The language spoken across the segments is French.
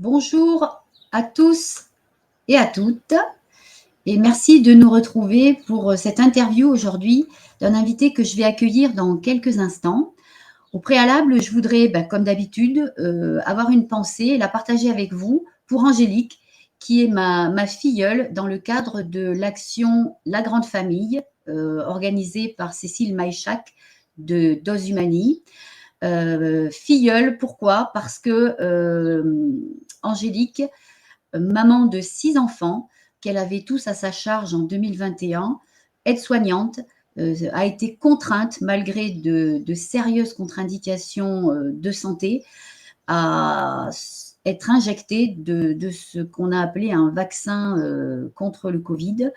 Bonjour à tous et à toutes et merci de nous retrouver pour cette interview aujourd'hui d'un invité que je vais accueillir dans quelques instants. Au préalable, je voudrais, comme d'habitude, avoir une pensée et la partager avec vous pour Angélique, qui est ma filleule dans le cadre de l'action La Grande Famille, organisée par Cécile Maïchak de Dos Humani. Filleule, pourquoi? Parce que Angélique, maman de 6 enfants, qu'elle avait tous à sa charge en 2021, aide-soignante, a été contrainte, malgré de sérieuses contre-indications de santé, à être injectée de ce qu'on a appelé un vaccin contre le Covid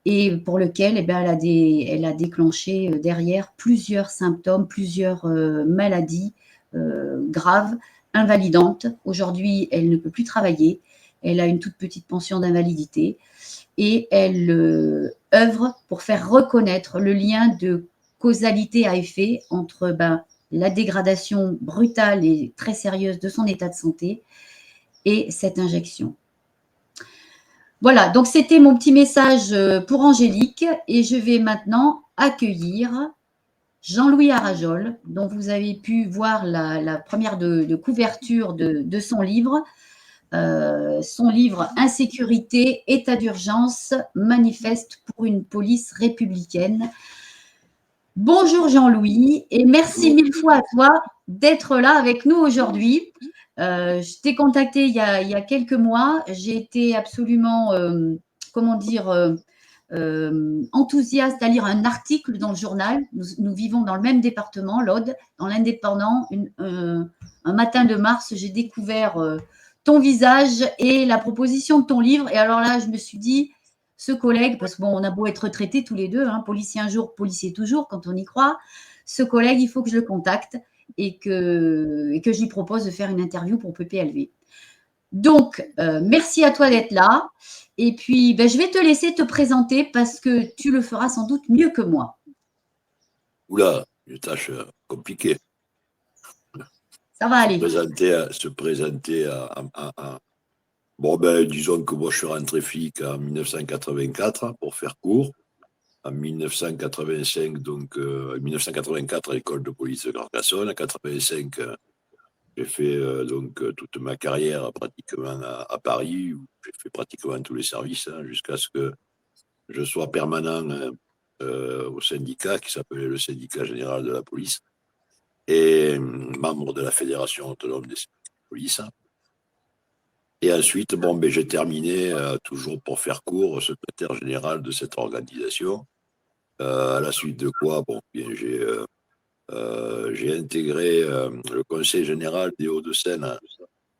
et pour lequel elle a déclenché derrière plusieurs symptômes, plusieurs maladies graves, invalidantes. Aujourd'hui, elle ne peut plus travailler. Elle a une toute petite pension d'invalidité et elle œuvre pour faire reconnaître le lien de causalité à effet entre la dégradation brutale et très sérieuse de son état de santé et cette injection. Voilà, donc c'était mon petit message pour Angélique et je vais maintenant accueillir Jean-Louis Arajol, dont vous avez pu voir la première de couverture de son livre. Insécurité, état d'urgence, manifeste pour une police républicaine. Bonjour Jean-Louis et merci mille fois à toi d'être là avec nous aujourd'hui. Je t'ai contacté il y a quelques mois. J'ai été absolument, enthousiaste à lire un article dans le journal. Nous vivons dans le même département, l'Aude, dans l'Indépendant. Un matin de mars, j'ai découvert ton visage et la proposition de ton livre. Et alors là, je me suis dit, ce collègue, parce qu'on a beau être retraités tous les deux, policier un jour, policier toujours, quand on y croit, ce collègue, il faut que je le contacte et que je lui propose de faire une interview pour PPLV. Donc, merci à toi d'être là. Et puis, je vais te laisser te présenter parce que tu le feras sans doute mieux que moi. Oula, une tâche compliquée. Ça va aller. Se présenter à... Bon, disons que moi, je suis rentré flic en 1984, pour faire court. En 1985, donc, 1984, à l'école de police de Carcassonne. En 1985, j'ai fait toute ma carrière pratiquement à Paris, où j'ai fait pratiquement tous les services, jusqu'à ce que je sois permanent au syndicat, qui s'appelait le syndicat général de la police, et membre de la Fédération autonome des syndicats de police. Et ensuite, j'ai terminé, toujours pour faire court, secrétaire général de cette organisation, à la suite de quoi j'ai intégré le conseil général des Hauts-de-Seine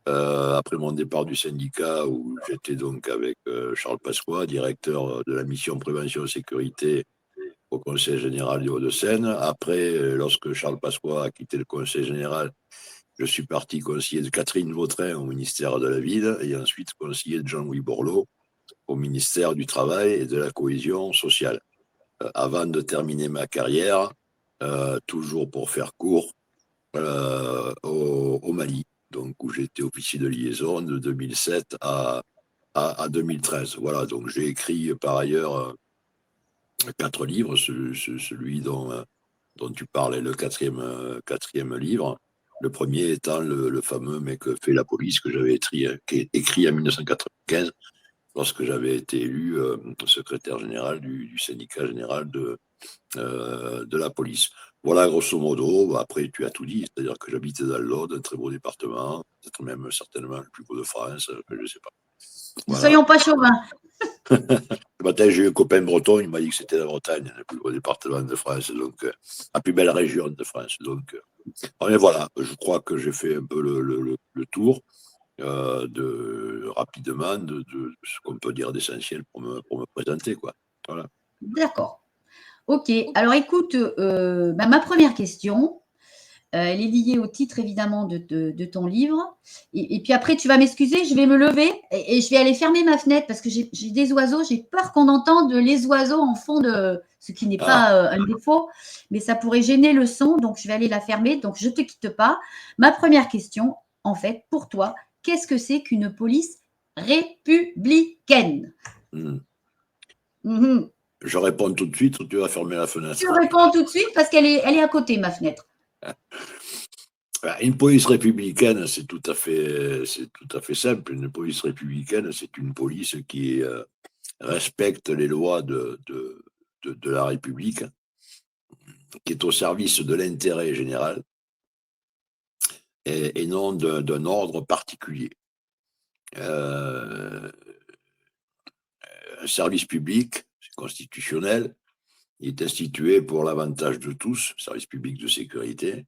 après mon départ du syndicat, où j'étais donc avec Charles Pasqua, directeur de la mission prévention et sécurité au conseil général des Hauts-de-Seine. Après, lorsque Charles Pasqua a quitté le conseil général, je suis parti conseiller de Catherine Vautrin au ministère de la Ville et ensuite conseiller de Jean-Louis Borloo au ministère du Travail et de la Cohésion sociale. Avant de terminer ma carrière, toujours pour faire court, au Mali, donc où j'étais officier de liaison de 2007 à 2013. Voilà, donc j'ai écrit par ailleurs 4 livres, celui dont tu parlais, le quatrième livre. Le premier étant le fameux Mais que fait la police, que j'avais écrit en 1995, lorsque j'avais été élu secrétaire général du syndicat général de la police. Voilà, grosso modo. Après, tu as tout dit, c'est-à-dire que j'habite dans l'Aude, un très beau département, peut-être même certainement le plus beau de France, je ne sais pas. Voilà. Ne soyons pas chauvins. Le matin, j'ai eu un copain breton, il m'a dit que c'était la Bretagne, le plus beau département de France, donc la plus belle région de France. Donc, mais voilà, je crois que j'ai fait un peu le tour rapidement de ce qu'on peut dire d'essentiel pour me présenter, quoi. Voilà. D'accord. Ok. Alors, écoute, ma première question, elle est liée au titre, évidemment, de ton livre. Et puis après, tu vas m'excuser, je vais me lever et je vais aller fermer ma fenêtre parce que j'ai des oiseaux. J'ai peur qu'on entende les oiseaux en fond de... Ce qui n'est pas un défaut, mais ça pourrait gêner le son. Donc, je vais aller la fermer. Donc, je ne te quitte pas. Ma première question, en fait, pour toi, qu'est-ce que c'est qu'une police républicaine? Je réponds tout de suite ou tu vas fermer la fenêtre? Je réponds tout de suite parce qu'elle est à côté, ma fenêtre. Une police républicaine, c'est tout à fait simple. Une police républicaine, c'est une police qui respecte les lois de la République, qui est au service de l'intérêt général et non d'un ordre particulier. Un service public, c'est constitutionnel, il est institué pour l'avantage de tous, service public de sécurité,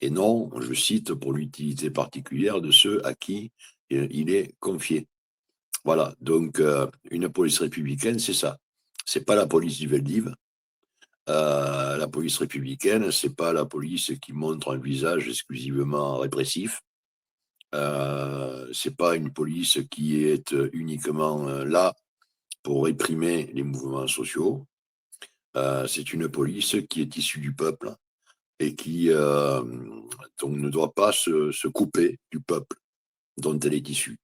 et non, je cite, pour l'utilité particulière de ceux à qui il est confié. Voilà, donc une police républicaine, c'est ça. C'est pas la police du Veldiv. La police républicaine, c'est pas la police qui montre un visage exclusivement répressif. C'est pas une police qui est uniquement là pour réprimer les mouvements sociaux. C'est une police qui est issue du peuple et qui donc ne doit pas se couper du peuple dont elle est issue.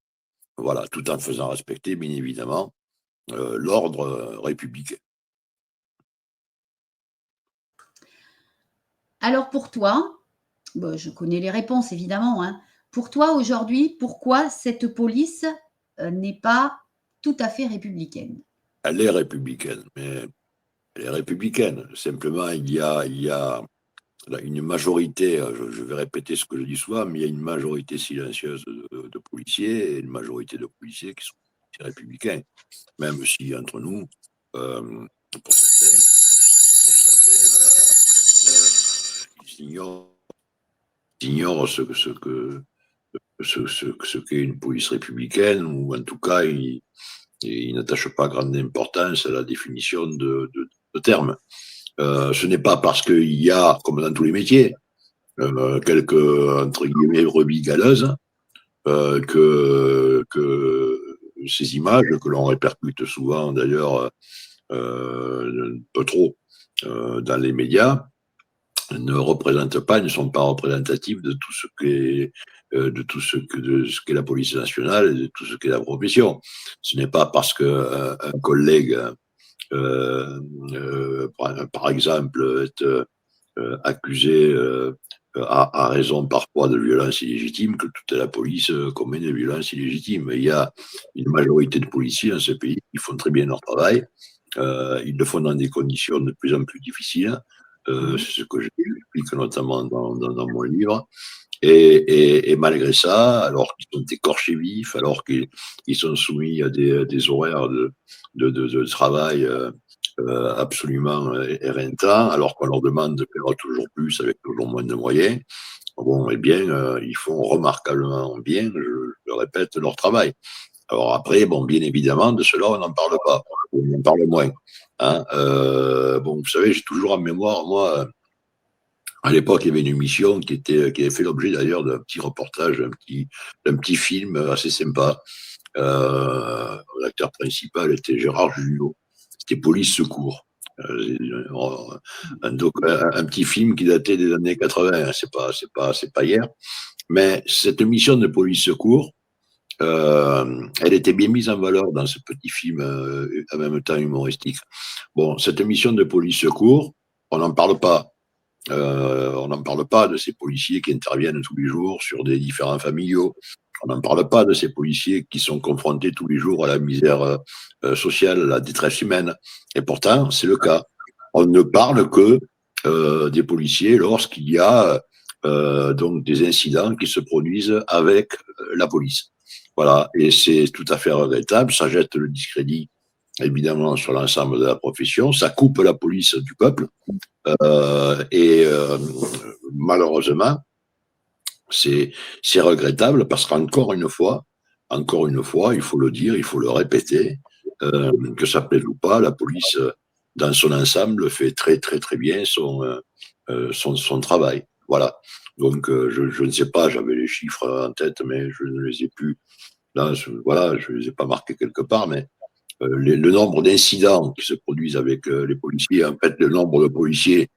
Voilà, tout en faisant respecter, bien évidemment, l'ordre républicain. Alors pour toi, bon, je connais les réponses évidemment, hein. Pour toi aujourd'hui, pourquoi cette police n'est pas tout à fait républicaine? Elle est républicaine, mais elle est républicaine. Simplement, il y a une majorité, je vais répéter ce que je dis souvent, mais il y a une majorité silencieuse de policiers et une majorité de policiers qui sont républicains. Même si entre nous, pour certains ils ignorent ce qu'est une police républicaine, ou en tout cas, ils n'attachent pas grande importance à la définition de termes. Ce n'est pas parce qu'il y a, comme dans tous les métiers, quelques, entre guillemets, brebis galeuses, que ces images, que l'on répercute souvent d'ailleurs un peu trop dans les médias, ne sont pas représentatives de tout ce qu'est la police nationale et de tout ce qu'est la profession. Ce n'est pas parce que un collègue, par exemple, est accusé à raison parfois de violences illégitimes, que toute la police commet des violences illégitimes. Il y a une majorité de policiers dans ce pays qui font très bien leur travail. Ils le font dans des conditions de plus en plus difficiles. C'est ce que j'explique notamment dans mon livre. Et malgré ça, alors qu'ils sont écorchés vifs, alors qu'ils sont soumis à des horaires de travail absolument éreintants, alors qu'on leur demande de faire toujours plus avec toujours moins de moyens, bon, eh bien, ils font remarquablement bien, je le répète, leur travail. Alors après, bon, bien évidemment, de cela, on n'en parle pas, on en parle moins. Hein. Bon, vous savez, j'ai toujours en mémoire, moi, à l'époque, il y avait une émission qui avait fait l'objet d'ailleurs d'un petit reportage, d'un petit film assez sympa. L'acteur principal était Gérard Jugnot. C'était Police Secours. Un petit film qui datait des années 80. C'est pas hier. Mais cette mission de Police Secours, elle était bien mise en valeur dans ce petit film, en même temps humoristique. Bon, cette mission de Police Secours, on n'en parle pas. On n'en parle pas de ces policiers qui interviennent tous les jours sur des différents familiaux. On n'en parle pas de ces policiers qui sont confrontés tous les jours à la misère sociale, à la détresse humaine. Et pourtant, c'est le cas. On ne parle que des policiers lorsqu'il y a donc des incidents qui se produisent avec la police. Voilà, et c'est tout à fait regrettable. Ça jette le discrédit évidemment sur l'ensemble de la profession. Ça coupe la police du peuple. Malheureusement, c'est regrettable parce qu'encore une fois, il faut le dire, il faut le répéter, que ça plaise ou pas, la police, dans son ensemble, fait très très très bien son travail. Voilà. Donc, je ne sais pas, j'avais les chiffres en tête, mais je ne les ai plus. Là, voilà, je ne les ai pas marqués quelque part, mais le nombre d'incidents qui se produisent avec les policiers, en fait, le nombre de policiers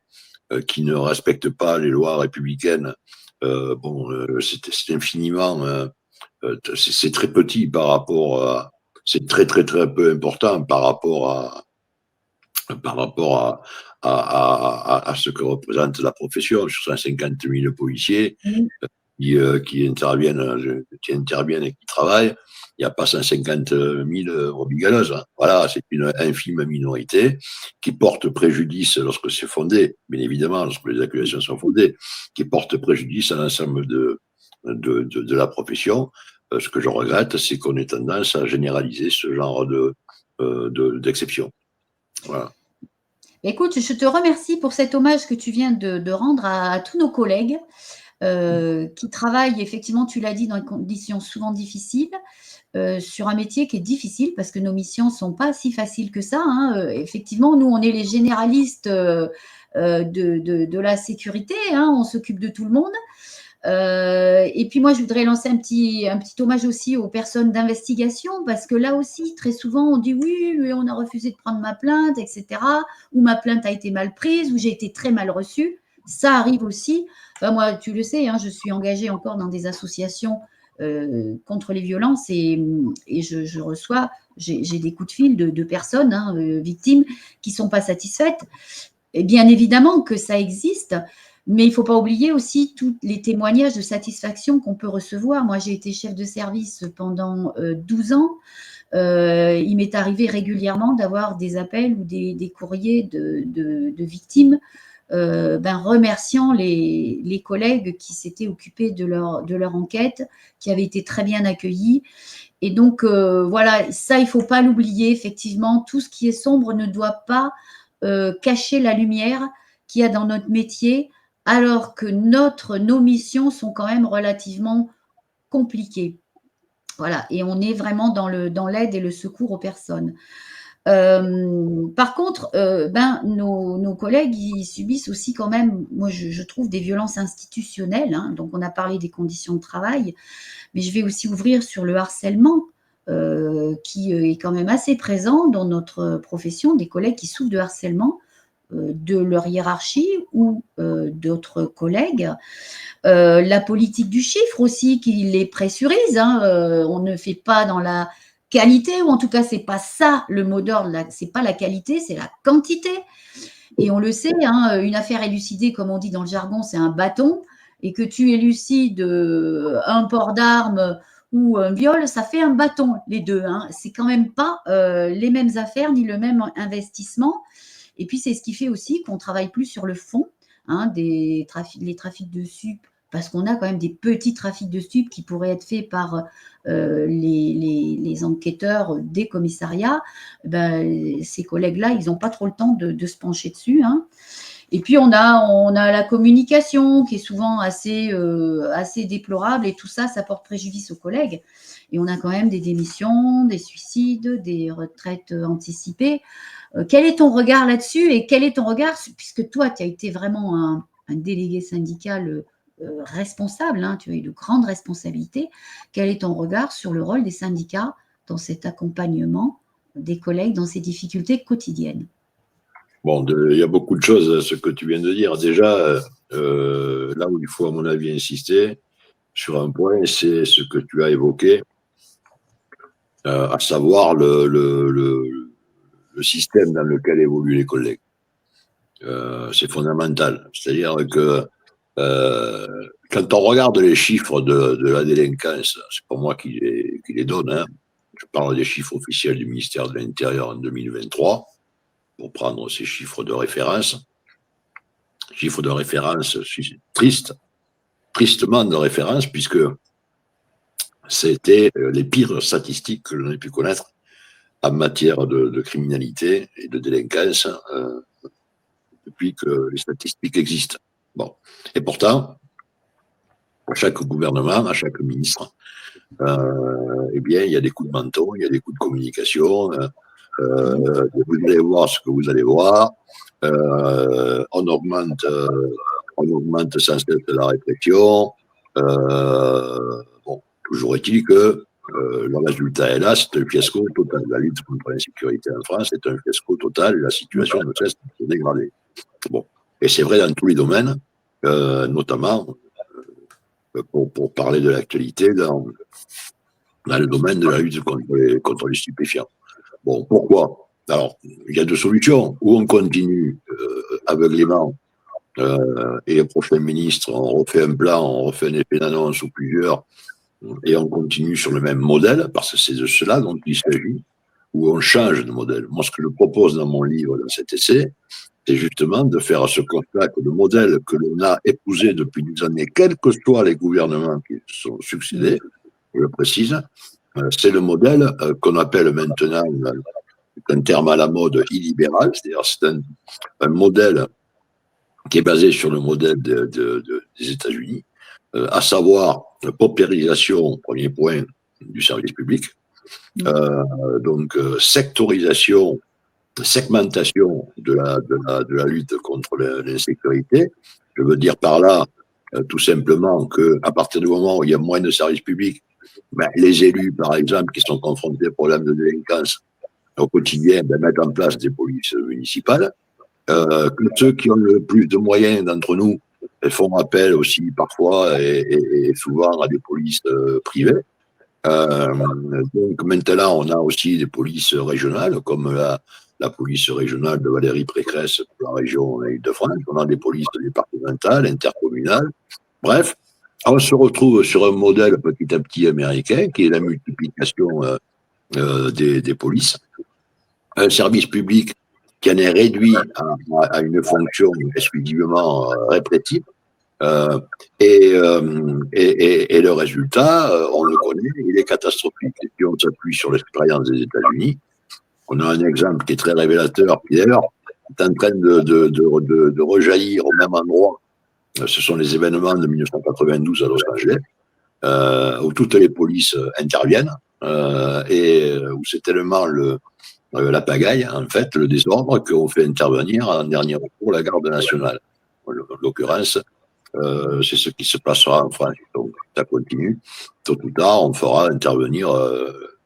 qui ne respectent pas les lois républicaines, bon, c'est infiniment c'est très petit par rapport à, c'est très très très peu important par rapport à ce que représente la profession sur 150 000 policiers Mmh. qui interviennent et qui travaillent. Il n'y a pas 150 000 brebis galeuses. Voilà, c'est une infime minorité qui porte préjudice lorsque c'est fondé, bien évidemment, lorsque les accusations sont fondées, qui porte préjudice à l'ensemble de la profession. Ce que je regrette, c'est qu'on ait tendance à généraliser ce genre d'exception. Voilà. Écoute, je te remercie pour cet hommage que tu viens de rendre à tous nos collègues qui travaillent, effectivement, tu l'as dit, dans des conditions souvent difficiles, sur un métier qui est difficile parce que nos missions ne sont pas si faciles que ça. Hein. Effectivement, nous, on est les généralistes de la sécurité, hein, on s'occupe de tout le monde. Et puis moi, je voudrais lancer un petit hommage aussi aux personnes d'investigation, parce que là aussi, très souvent, on dit oui, mais on a refusé de prendre ma plainte, etc. Ou ma plainte a été mal prise, ou j'ai été très mal reçue. Ça arrive aussi. Enfin, moi, tu le sais, hein, je suis engagée encore dans des associations contre les violences et je reçois, j'ai des coups de fil de personnes hein, victimes qui ne sont pas satisfaites. Et bien évidemment que ça existe, mais il ne faut pas oublier aussi tous les témoignages de satisfaction qu'on peut recevoir. Moi, j'ai été chef de service pendant 12 ans. Il m'est arrivé régulièrement d'avoir des appels ou des courriers de victimes remerciant les collègues qui s'étaient occupés de leur enquête, qui avaient été très bien accueillis. Et donc, voilà, ça, il ne faut pas l'oublier. Effectivement, tout ce qui est sombre ne doit pas cacher la lumière qu'il y a dans notre métier, alors que nos missions sont quand même relativement compliquées. Voilà, et on est vraiment dans l'aide et le secours aux personnes. Par contre, nos collègues, ils subissent aussi quand même, moi je trouve, des violences institutionnelles. Hein. Donc on a parlé des conditions de travail, mais je vais aussi ouvrir sur le harcèlement, qui est quand même assez présent dans notre profession, des collègues qui souffrent de harcèlement de leur hiérarchie ou d'autres collègues. La politique du chiffre aussi, qui les pressurise. Hein, on ne fait pas dans la qualité, ou en tout cas, c'est pas ça le mot d'ordre. C'est pas la qualité, c'est la quantité. Et on le sait, hein, une affaire élucidée, comme on dit dans le jargon, c'est un bâton. Et que tu élucides un port d'armes ou un viol, ça fait un bâton, les deux. Hein. C'est quand même pas les mêmes affaires ni le même investissement. Et puis, c'est ce qui fait aussi qu'on travaille plus sur le fond, hein, les trafics de sup, parce qu'on a quand même des petits trafics de stupes qui pourraient être faits par les enquêteurs des commissariats. Ces collègues-là, ils n'ont pas trop le temps de se pencher dessus. Hein. Et puis, on a la communication qui est souvent assez déplorable, et tout ça, ça porte préjudice aux collègues. Et on a quand même des démissions, des suicides, des retraites anticipées. Quel est ton regard là-dessus, et quel est ton regard, puisque toi, tu as été vraiment un délégué syndical responsable, hein, tu as eu de grandes responsabilités, quel est ton regard sur le rôle des syndicats dans cet accompagnement des collègues dans ces difficultés quotidiennes? Bon, il y a beaucoup de choses à ce que tu viens de dire. Déjà, là où il faut, à mon avis, insister sur un point, c'est ce que tu as évoqué, à savoir le système dans lequel évoluent les collègues. C'est fondamental. C'est-à-dire que quand on regarde les chiffres de la délinquance, c'est pas moi qui les donne, hein. Je parle des chiffres officiels du ministère de l'Intérieur en 2023, pour prendre ces chiffres de référence. Chiffres de référence tristement de référence, puisque c'était les pires statistiques que l'on ait pu connaître en matière de criminalité et de délinquance depuis que les statistiques existent. Bon. Et pourtant, à chaque gouvernement, à chaque ministre, eh bien, il y a des coups de menton, il y a des coups de communication. Vous allez voir ce que vous allez voir. On augmente sans cesse la répression. Bon, toujours est-il que le résultat est là, c'est un fiasco total. La lutte contre l'insécurité en France est un fiasco total. La situation ne cesse de se dégrader. Bon. Et c'est vrai dans tous les domaines, notamment pour parler de l'actualité dans le domaine de la lutte contre les stupéfiants. Bon, pourquoi? Alors, il y a deux solutions. Ou on continue aveuglément et le prochain ministre, on refait un plan, on refait un effet d'annonce ou plusieurs, et on continue sur le même modèle, parce que c'est de cela dont il s'agit, ou on change de modèle. Moi, ce que je propose dans mon livre, dans cet essai, c'est justement de faire ce constat que le modèle que l'on a épousé depuis des années, quels que soient les gouvernements qui sont succédés, je le précise, c'est le modèle qu'on appelle maintenant, c'est un terme à la mode illibéral, c'est-à-dire c'est un modèle qui est basé sur le modèle des États-Unis, à savoir la paupérisation, premier point, du service public, donc sectorisation, segmentation de la lutte contre l'insécurité. Je veux dire par là, tout simplement, qu'à partir du moment où il y a moins de services publics, ben, les élus, par exemple, qui sont confrontés aux problèmes de délinquance au quotidien, ben, mettent en place des polices municipales. Que ceux qui ont le plus de moyens d'entre nous font appel aussi parfois et souvent à des polices privées. Donc maintenant, on a aussi des polices régionales, comme la police régionale de Valérie Pécresse pour la région Île-de-France. On a des polices départementales, intercommunales. Bref, on se retrouve sur un modèle petit à petit américain, qui est la multiplication des polices. Un service public qui en est réduit à une fonction exclusivement répressive. Et le résultat, on le connaît, il est catastrophique. Et puis on s'appuie sur l'expérience des États-Unis. On a un exemple qui est très révélateur, qui d'ailleurs est en train de rejaillir au même endroit. Ce sont les événements de 1992 à Los Angeles, où toutes les polices interviennent, et où c'est tellement la pagaille, en fait, le désordre, qu'on fait intervenir en dernier recours la garde nationale. En l'occurrence, c'est ce qui se passera en France. Donc, ça continue. Tôt ou tard, on fera intervenir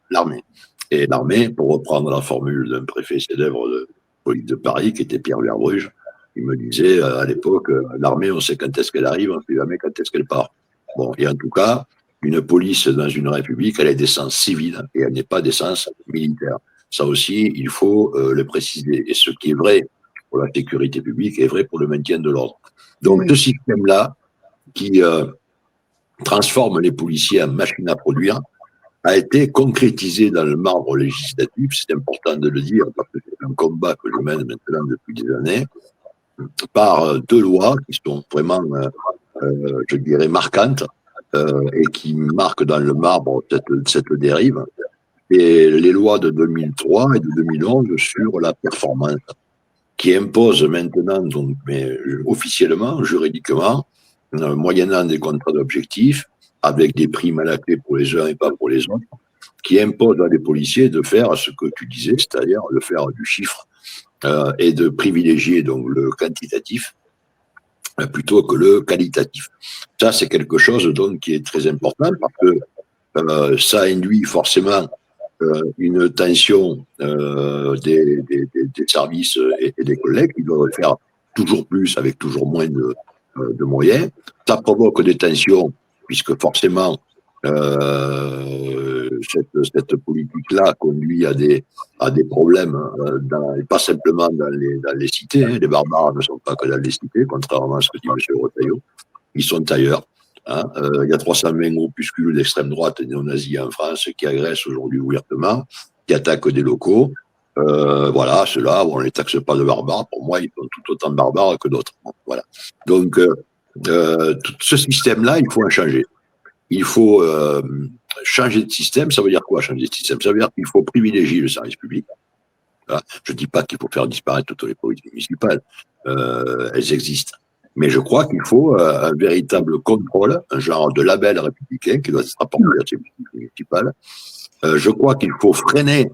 l'armée. Et l'armée, pour reprendre la formule d'un préfet célèbre de police de Paris, qui était Pierre Verbruge, il me disait à l'époque, l'armée, on sait quand est-ce qu'elle arrive, on ne sait jamais quand est-ce qu'elle part. Bon, et en tout cas, une police dans une république, elle est d'essence civile et elle n'est pas d'essence militaire. Ça aussi, il faut le préciser. Et ce qui est vrai pour la sécurité publique est vrai pour le maintien de l'ordre. Donc, ce système-là, qui transforme les policiers en machines à produire, a été concrétisé dans le marbre législatif. C'est important de le dire, parce que c'est un combat que je mène maintenant depuis des années, par deux lois qui sont vraiment, je dirais, marquantes, et qui marquent dans le marbre cette dérive. Et les lois de 2003 et de 2011 sur la performance, qui imposent maintenant, donc, mais officiellement, juridiquement, moyennant des contrats d'objectifs, avec des primes à la clé pour les uns et pas pour les autres, qui imposent à des policiers de faire ce que tu disais, c'est-à-dire de faire du chiffre et de privilégier donc le quantitatif plutôt que le qualitatif. Ça, c'est quelque chose donc qui est très important parce que ça induit forcément une tension des services et des collègues qui doivent faire toujours plus avec toujours moins de moyens. Ça provoque des tensions puisque forcément cette politique-là conduit à des problèmes, pas simplement dans les cités. Hein. Les barbares ne sont pas que dans les cités, contrairement à ce que dit M. Retailleau. Ils sont ailleurs. Hein. Il y a 320 groupuscules d'extrême droite et néo-nazis en France qui agressent aujourd'hui ouvertement, qui attaquent des locaux. Voilà, ceux-là, on ne les taxe pas de barbares. Pour moi, ils sont tout autant barbares que d'autres. Voilà. Donc, tout ce système-là, il faut en changer. Il faut changer de système. Ça veut dire quoi, changer de système? Ça veut dire qu'il faut privilégier le service public. Voilà. Je ne dis pas qu'il faut faire disparaître toutes les polices municipales. Elles existent. Mais je crois qu'il faut un véritable contrôle, un genre de label républicain qui doit être apporté à ces politiques municipales. Je crois qu'il faut freiner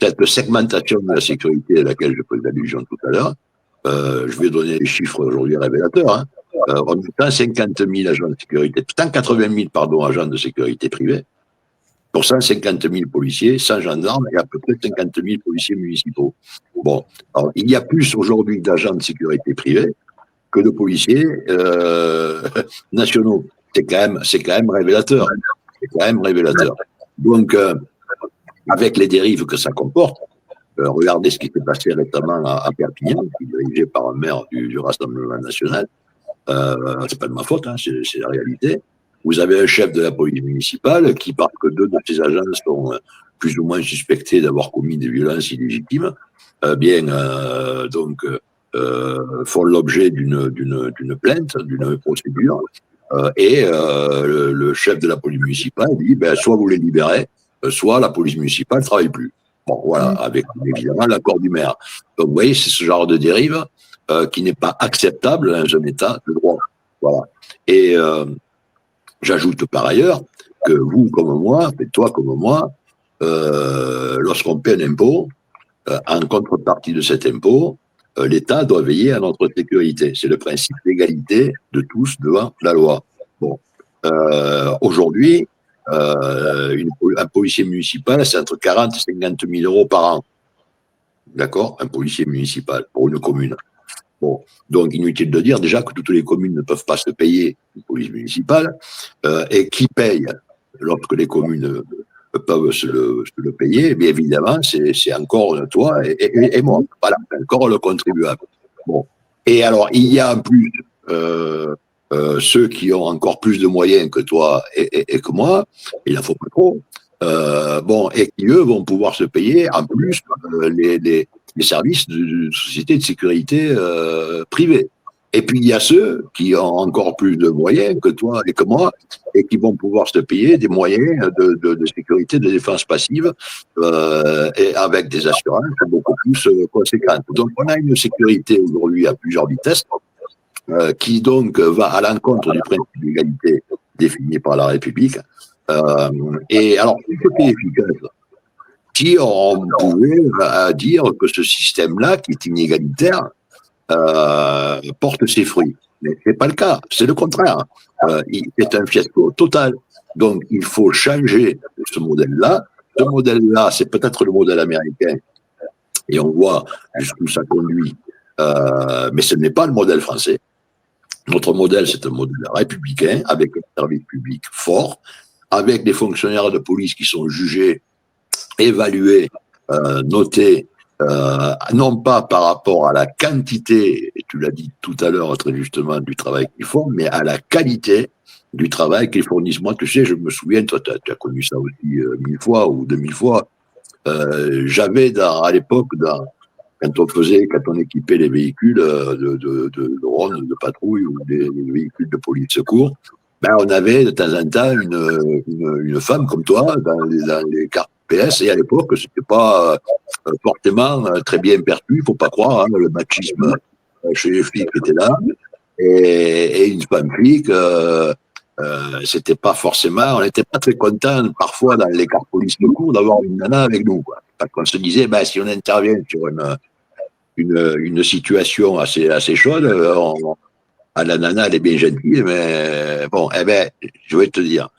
cette segmentation de la sécurité à laquelle je faisais allusion tout à l'heure. Je vais donner les chiffres aujourd'hui révélateurs. Hein. On a 150 000 agents de sécurité, 180 000 agents de sécurité privés, pour 150 000 policiers, 100 gendarmes et à peu près 50 000 policiers municipaux. Bon, alors, il y a plus aujourd'hui d'agents de sécurité privés que de policiers nationaux. c'est quand même révélateur. C'est quand même révélateur. Donc, avec les dérives que ça comporte, regardez ce qui s'est passé récemment à Perpignan, qui est dirigé par un maire du Rassemblement national. C'est pas de ma faute, hein, c'est la réalité. Vous avez un chef de la police municipale qui, parce que deux de ses agents sont plus ou moins suspectés d'avoir commis des violences illégitimes, font l'objet d'une plainte, d'une procédure, le chef de la police municipale dit soit vous les libérez, soit la police municipale ne travaille plus. Bon, voilà, avec évidemment l'accord du maire. Donc, vous voyez, c'est ce genre de dérive qui n'est pas acceptable dans un État de droit. Voilà. Et j'ajoute par ailleurs que vous comme moi, et toi comme moi, lorsqu'on paie un impôt, en contrepartie de cet impôt, l'État doit veiller à notre sécurité. C'est le principe d'égalité de tous devant la loi. Bon, aujourd'hui, un policier municipal, c'est entre 40 et 50 000 euros par an. D'accord? Un policier municipal pour une commune. Bon, donc inutile de dire déjà que toutes les communes ne peuvent pas se payer une police municipale, et qui paye lorsque les communes peuvent se le payer, bien évidemment, c'est encore toi et moi. Voilà, encore le contribuable. Bon. Et alors, il y a en plus ceux qui ont encore plus de moyens que toi et que moi, il n'en faut pas trop, et qui, eux, vont pouvoir se payer en plus les services de sociétés de sécurité privées. Et puis, il y a ceux qui ont encore plus de moyens que toi et que moi, et qui vont pouvoir se payer des moyens de sécurité, de défense passive, et avec des assurances beaucoup plus conséquentes. Donc, on a une sécurité aujourd'hui à plusieurs vitesses, qui donc va à l'encontre du principe d'égalité défini par la République. Et alors, il faut être efficace. Si on pouvait dire que ce système-là, qui est inégalitaire, porte ses fruits. Mais ce n'est pas le cas, c'est le contraire. C'est un fiasco total. Donc, il faut changer ce modèle-là. Ce modèle-là, c'est peut-être le modèle américain, et on voit jusqu'où ça conduit, mais ce n'est pas le modèle français. Notre modèle, c'est un modèle républicain, avec un service public fort, avec des fonctionnaires de police qui sont jugés, évalués, notés, non pas par rapport à la quantité, et tu l'as dit tout à l'heure très justement, du travail qu'ils font, mais à la qualité du travail qu'ils fournissent. Moi, tu sais, je me souviens, toi, tu as connu ça aussi 1000 fois ou 2000 fois. J'avais à l'époque, quand on équipait les véhicules de ronde, de patrouille ou des véhicules de police de secours, on avait de temps en temps une femme comme toi dans les cartes PS, et à l'époque, c'était pas forcément très bien perçu, il faut pas croire, hein, le machisme chez les flics était là, et une femme flic, c'était pas forcément, on n'était pas très content parfois dans les cartes police de secours d'avoir une nana avec nous, quoi. Parce qu'on se disait, si on intervient sur une situation assez chaude, la nana, elle est bien gentille, mais bon, je vais te dire,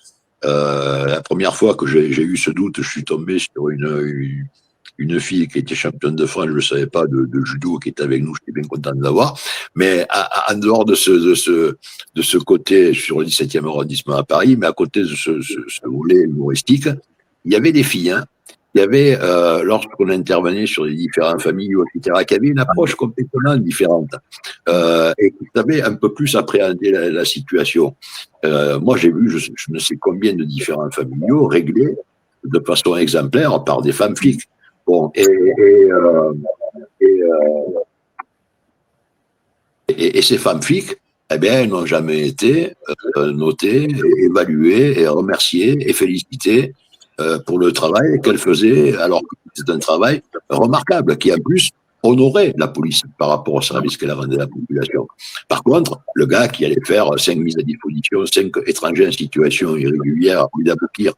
la première fois que j'ai eu ce doute, je suis tombé sur une fille qui était championne de France, je ne savais pas, de judo, qui était avec nous, j'étais bien content de l'avoir. Mais en dehors de ce côté sur le 17e arrondissement à Paris, mais à côté de ce volet humoristique, il y avait des filles, hein. Il y avait, lorsqu'on intervenait sur les différents familles, etc., qui avaient une approche complètement différente, et qui savaient un peu plus appréhender la situation. Moi, j'ai vu, je ne sais combien de différents familiaux réglés de façon exemplaire par des femmes flics. Bon, et ces femmes flics, elles n'ont jamais été notées, évaluées, et remerciées et félicitées pour le travail qu'elle faisait, alors que c'est un travail remarquable, qui en plus honorait la police par rapport au service qu'elle rendait à la population. Par contre, le gars qui allait faire 5 mises à disposition, 5 étrangers en situation irrégulière, ou d'aboutir,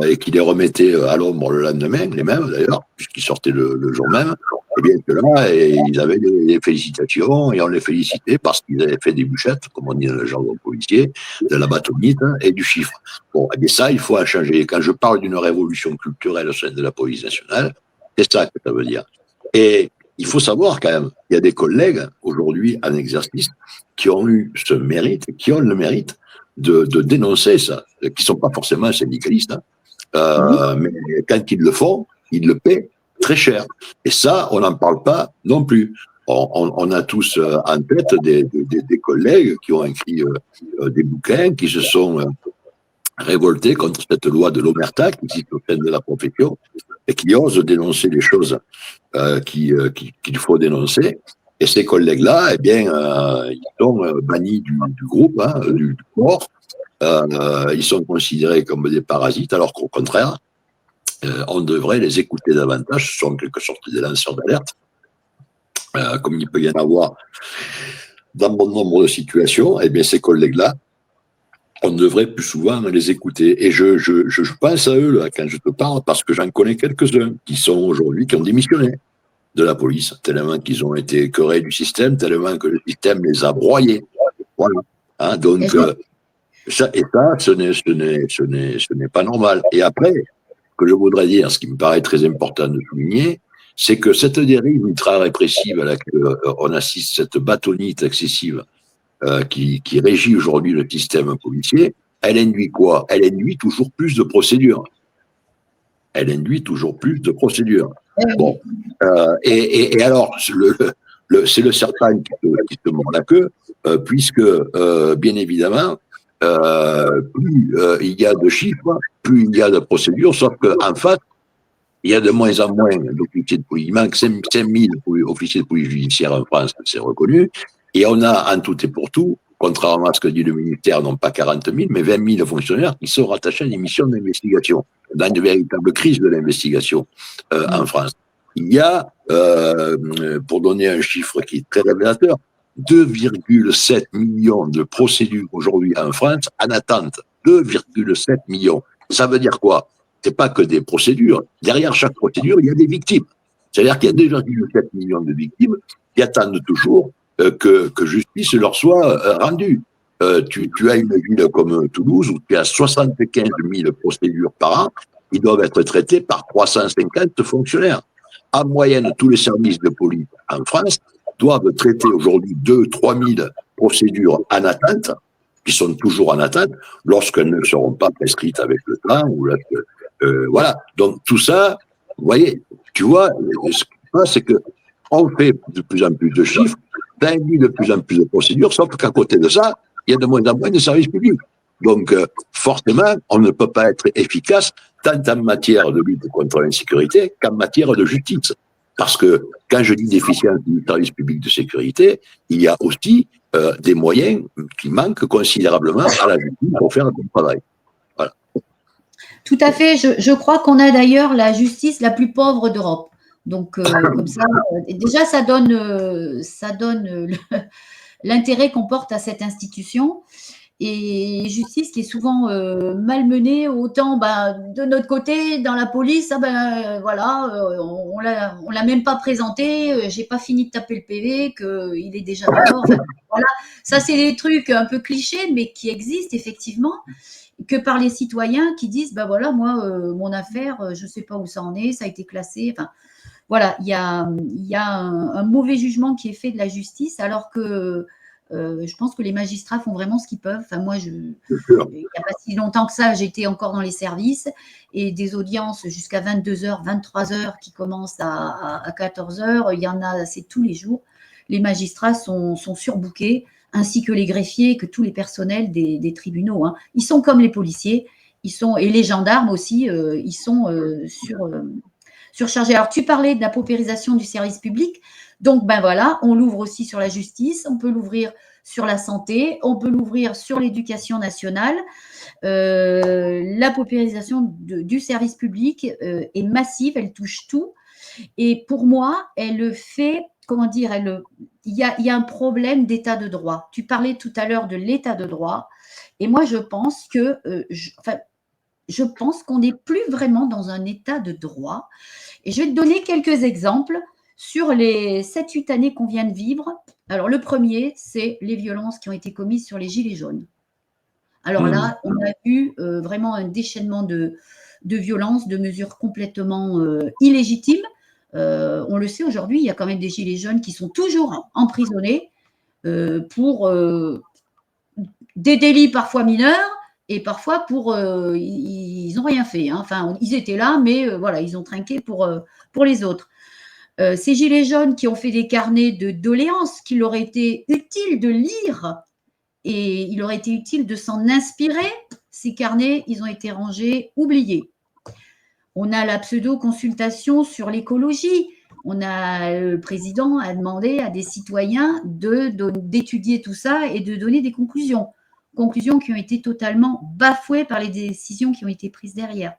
et qui les remettait à l'ombre le lendemain, les mêmes d'ailleurs, puisqu'ils sortaient le jour même, et bien que là, ils avaient des félicitations, et on les félicitait parce qu'ils avaient fait des bûchettes, comme on dit dans le jargon policier, de la bâtonnite et du chiffre. Bon, et bien ça, il faut en changer. Quand je parle d'une révolution culturelle au sein de la police nationale, c'est ça que ça veut dire. Et il faut savoir quand même, il y a des collègues aujourd'hui en exercice qui ont eu ce mérite, qui ont le mérite de dénoncer ça, qui ne sont pas forcément syndicalistes, mais quand ils le font, ils le paient très cher. Et ça, on n'en parle pas non plus. On a tous en tête des collègues qui ont écrit des bouquins, qui se sont révoltés contre cette loi de l'omerta qui existe au sein de la profession et qui osent dénoncer les choses qu'il faut dénoncer. Et ces collègues-là, eh bien, ils sont bannis du groupe, du corps. Ils sont considérés comme des parasites, alors qu'au contraire, on devrait les écouter davantage. Ce sont en quelque sorte des lanceurs d'alerte, comme il peut y en avoir dans bon nombre de situations. Eh bien, ces collègues-là, on devrait plus souvent les écouter. Et je pense à eux là, quand je te parle, parce que j'en connais quelques-uns qui sont aujourd'hui, qui ont démissionné de la police, tellement qu'ils ont été écœurés du système, tellement que le système les a broyés. Voilà. Hein, donc, ça, ce n'est pas normal. Et après, ce que je voudrais dire, ce qui me paraît très important de souligner, c'est que cette dérive ultra-répressive à laquelle on assiste, cette bâtonnite excessive qui régit aujourd'hui le système policier, elle induit quoi? Elle induit toujours plus de procédures. Elle induit toujours plus de procédures. Bon, et alors, c'est le serpent qui se mord la queue, puisque, bien évidemment, plus il y a de chiffres, plus il y a de procédures, sauf qu'en fait, il y a de moins en moins d'officiers de police. Il manque 5 000 officiers de police judiciaire en France, c'est reconnu. Et on a en tout et pour tout, contrairement à ce que dit le ministère, non pas 40 000, mais 20 000 fonctionnaires qui sont rattachés à des missions d'investigation, dans une véritable crise de l'investigation en France. Il y a, pour donner un chiffre qui est très révélateur, 2,7 millions de procédures aujourd'hui en France en attente. 2,7 millions. Ça veut dire quoi? C'est pas que des procédures. Derrière chaque procédure, il y a des victimes. C'est-à-dire qu'il y a 2,7 millions de victimes qui attendent toujours que justice leur soit rendue. Tu as une ville comme Toulouse où tu as 75 000 procédures par an qui doivent être traitées par 350 fonctionnaires. En moyenne, tous les services de police en France doivent traiter aujourd'hui 2 000 à 3 000 procédures en attente, qui sont toujours en attente, lorsqu'elles ne seront pas prescrites avec le temps. Voilà. Donc tout ça, vous voyez, tu vois, ce qui se passe, c'est qu'on fait de plus en plus de chiffres, on induit de plus en plus de procédures, sauf qu'à côté de ça, il y a de moins en moins de services publics. Donc, forcément, on ne peut pas être efficace tant en matière de lutte contre l'insécurité qu'en matière de justice. Parce que quand je dis déficience du service public de sécurité, il y a aussi des moyens qui manquent considérablement à la justice pour faire un bon travail. Voilà. Tout à fait. Je crois qu'on a d'ailleurs la justice la plus pauvre d'Europe. Donc, comme ça, déjà, ça donne l'intérêt qu'on porte à cette institution. Et justice qui est souvent malmenée, autant de notre côté, dans la police, voilà, on l'a même pas présenté, j'ai pas fini de taper le PV, qu'il est déjà mort. Enfin, voilà, ça c'est des trucs un peu clichés, mais qui existent effectivement, que par les citoyens qui disent, voilà, moi, mon affaire, je sais pas où ça en est, ça a été classé. Enfin, voilà, il y a un mauvais jugement qui est fait de la justice, alors que je pense que les magistrats font vraiment ce qu'ils peuvent. Enfin, moi, il n'y a pas si longtemps que ça, j'étais encore dans les services et des audiences jusqu'à 22h, 23h qui commencent à 14h, il y en a, c'est tous les jours. Les magistrats sont surbookés, ainsi que les greffiers, que tous les personnels des tribunaux. Hein. Ils sont comme les policiers, et les gendarmes aussi, ils sont surchargés. Alors, tu parlais de la paupérisation du service public. Donc, voilà, on l'ouvre aussi sur la justice, on peut l'ouvrir sur la santé, on peut l'ouvrir sur l'éducation nationale. La paupérisation du service public est massive, elle touche tout. Et pour moi, elle fait, comment dire, il y a un problème d'état de droit. Tu parlais tout à l'heure de l'état de droit. Et moi, je pense je pense qu'on n'est plus vraiment dans un état de droit. Et je vais te donner quelques exemples sur les 7-8 années qu'on vient de vivre. Alors, le premier, c'est les violences qui ont été commises sur les Gilets jaunes. Alors là, on a eu vraiment un déchaînement de violences, de mesures complètement illégitimes. On le sait aujourd'hui, il y a quand même des Gilets jaunes qui sont toujours emprisonnés pour des délits parfois mineurs et parfois ils n'ont rien fait. Hein. Enfin, ils étaient là, mais voilà, ils ont trinqué pour les autres. Ces gilets jaunes qui ont fait des carnets de doléances qu'il aurait été utile de lire et il aurait été utile de s'en inspirer. Ces carnets, ils ont été rangés, oubliés. On a la pseudo-consultation sur l'écologie. Le président a demandé à des citoyens d'étudier tout ça et de donner des conclusions. Conclusions qui ont été totalement bafouées par les décisions qui ont été prises derrière.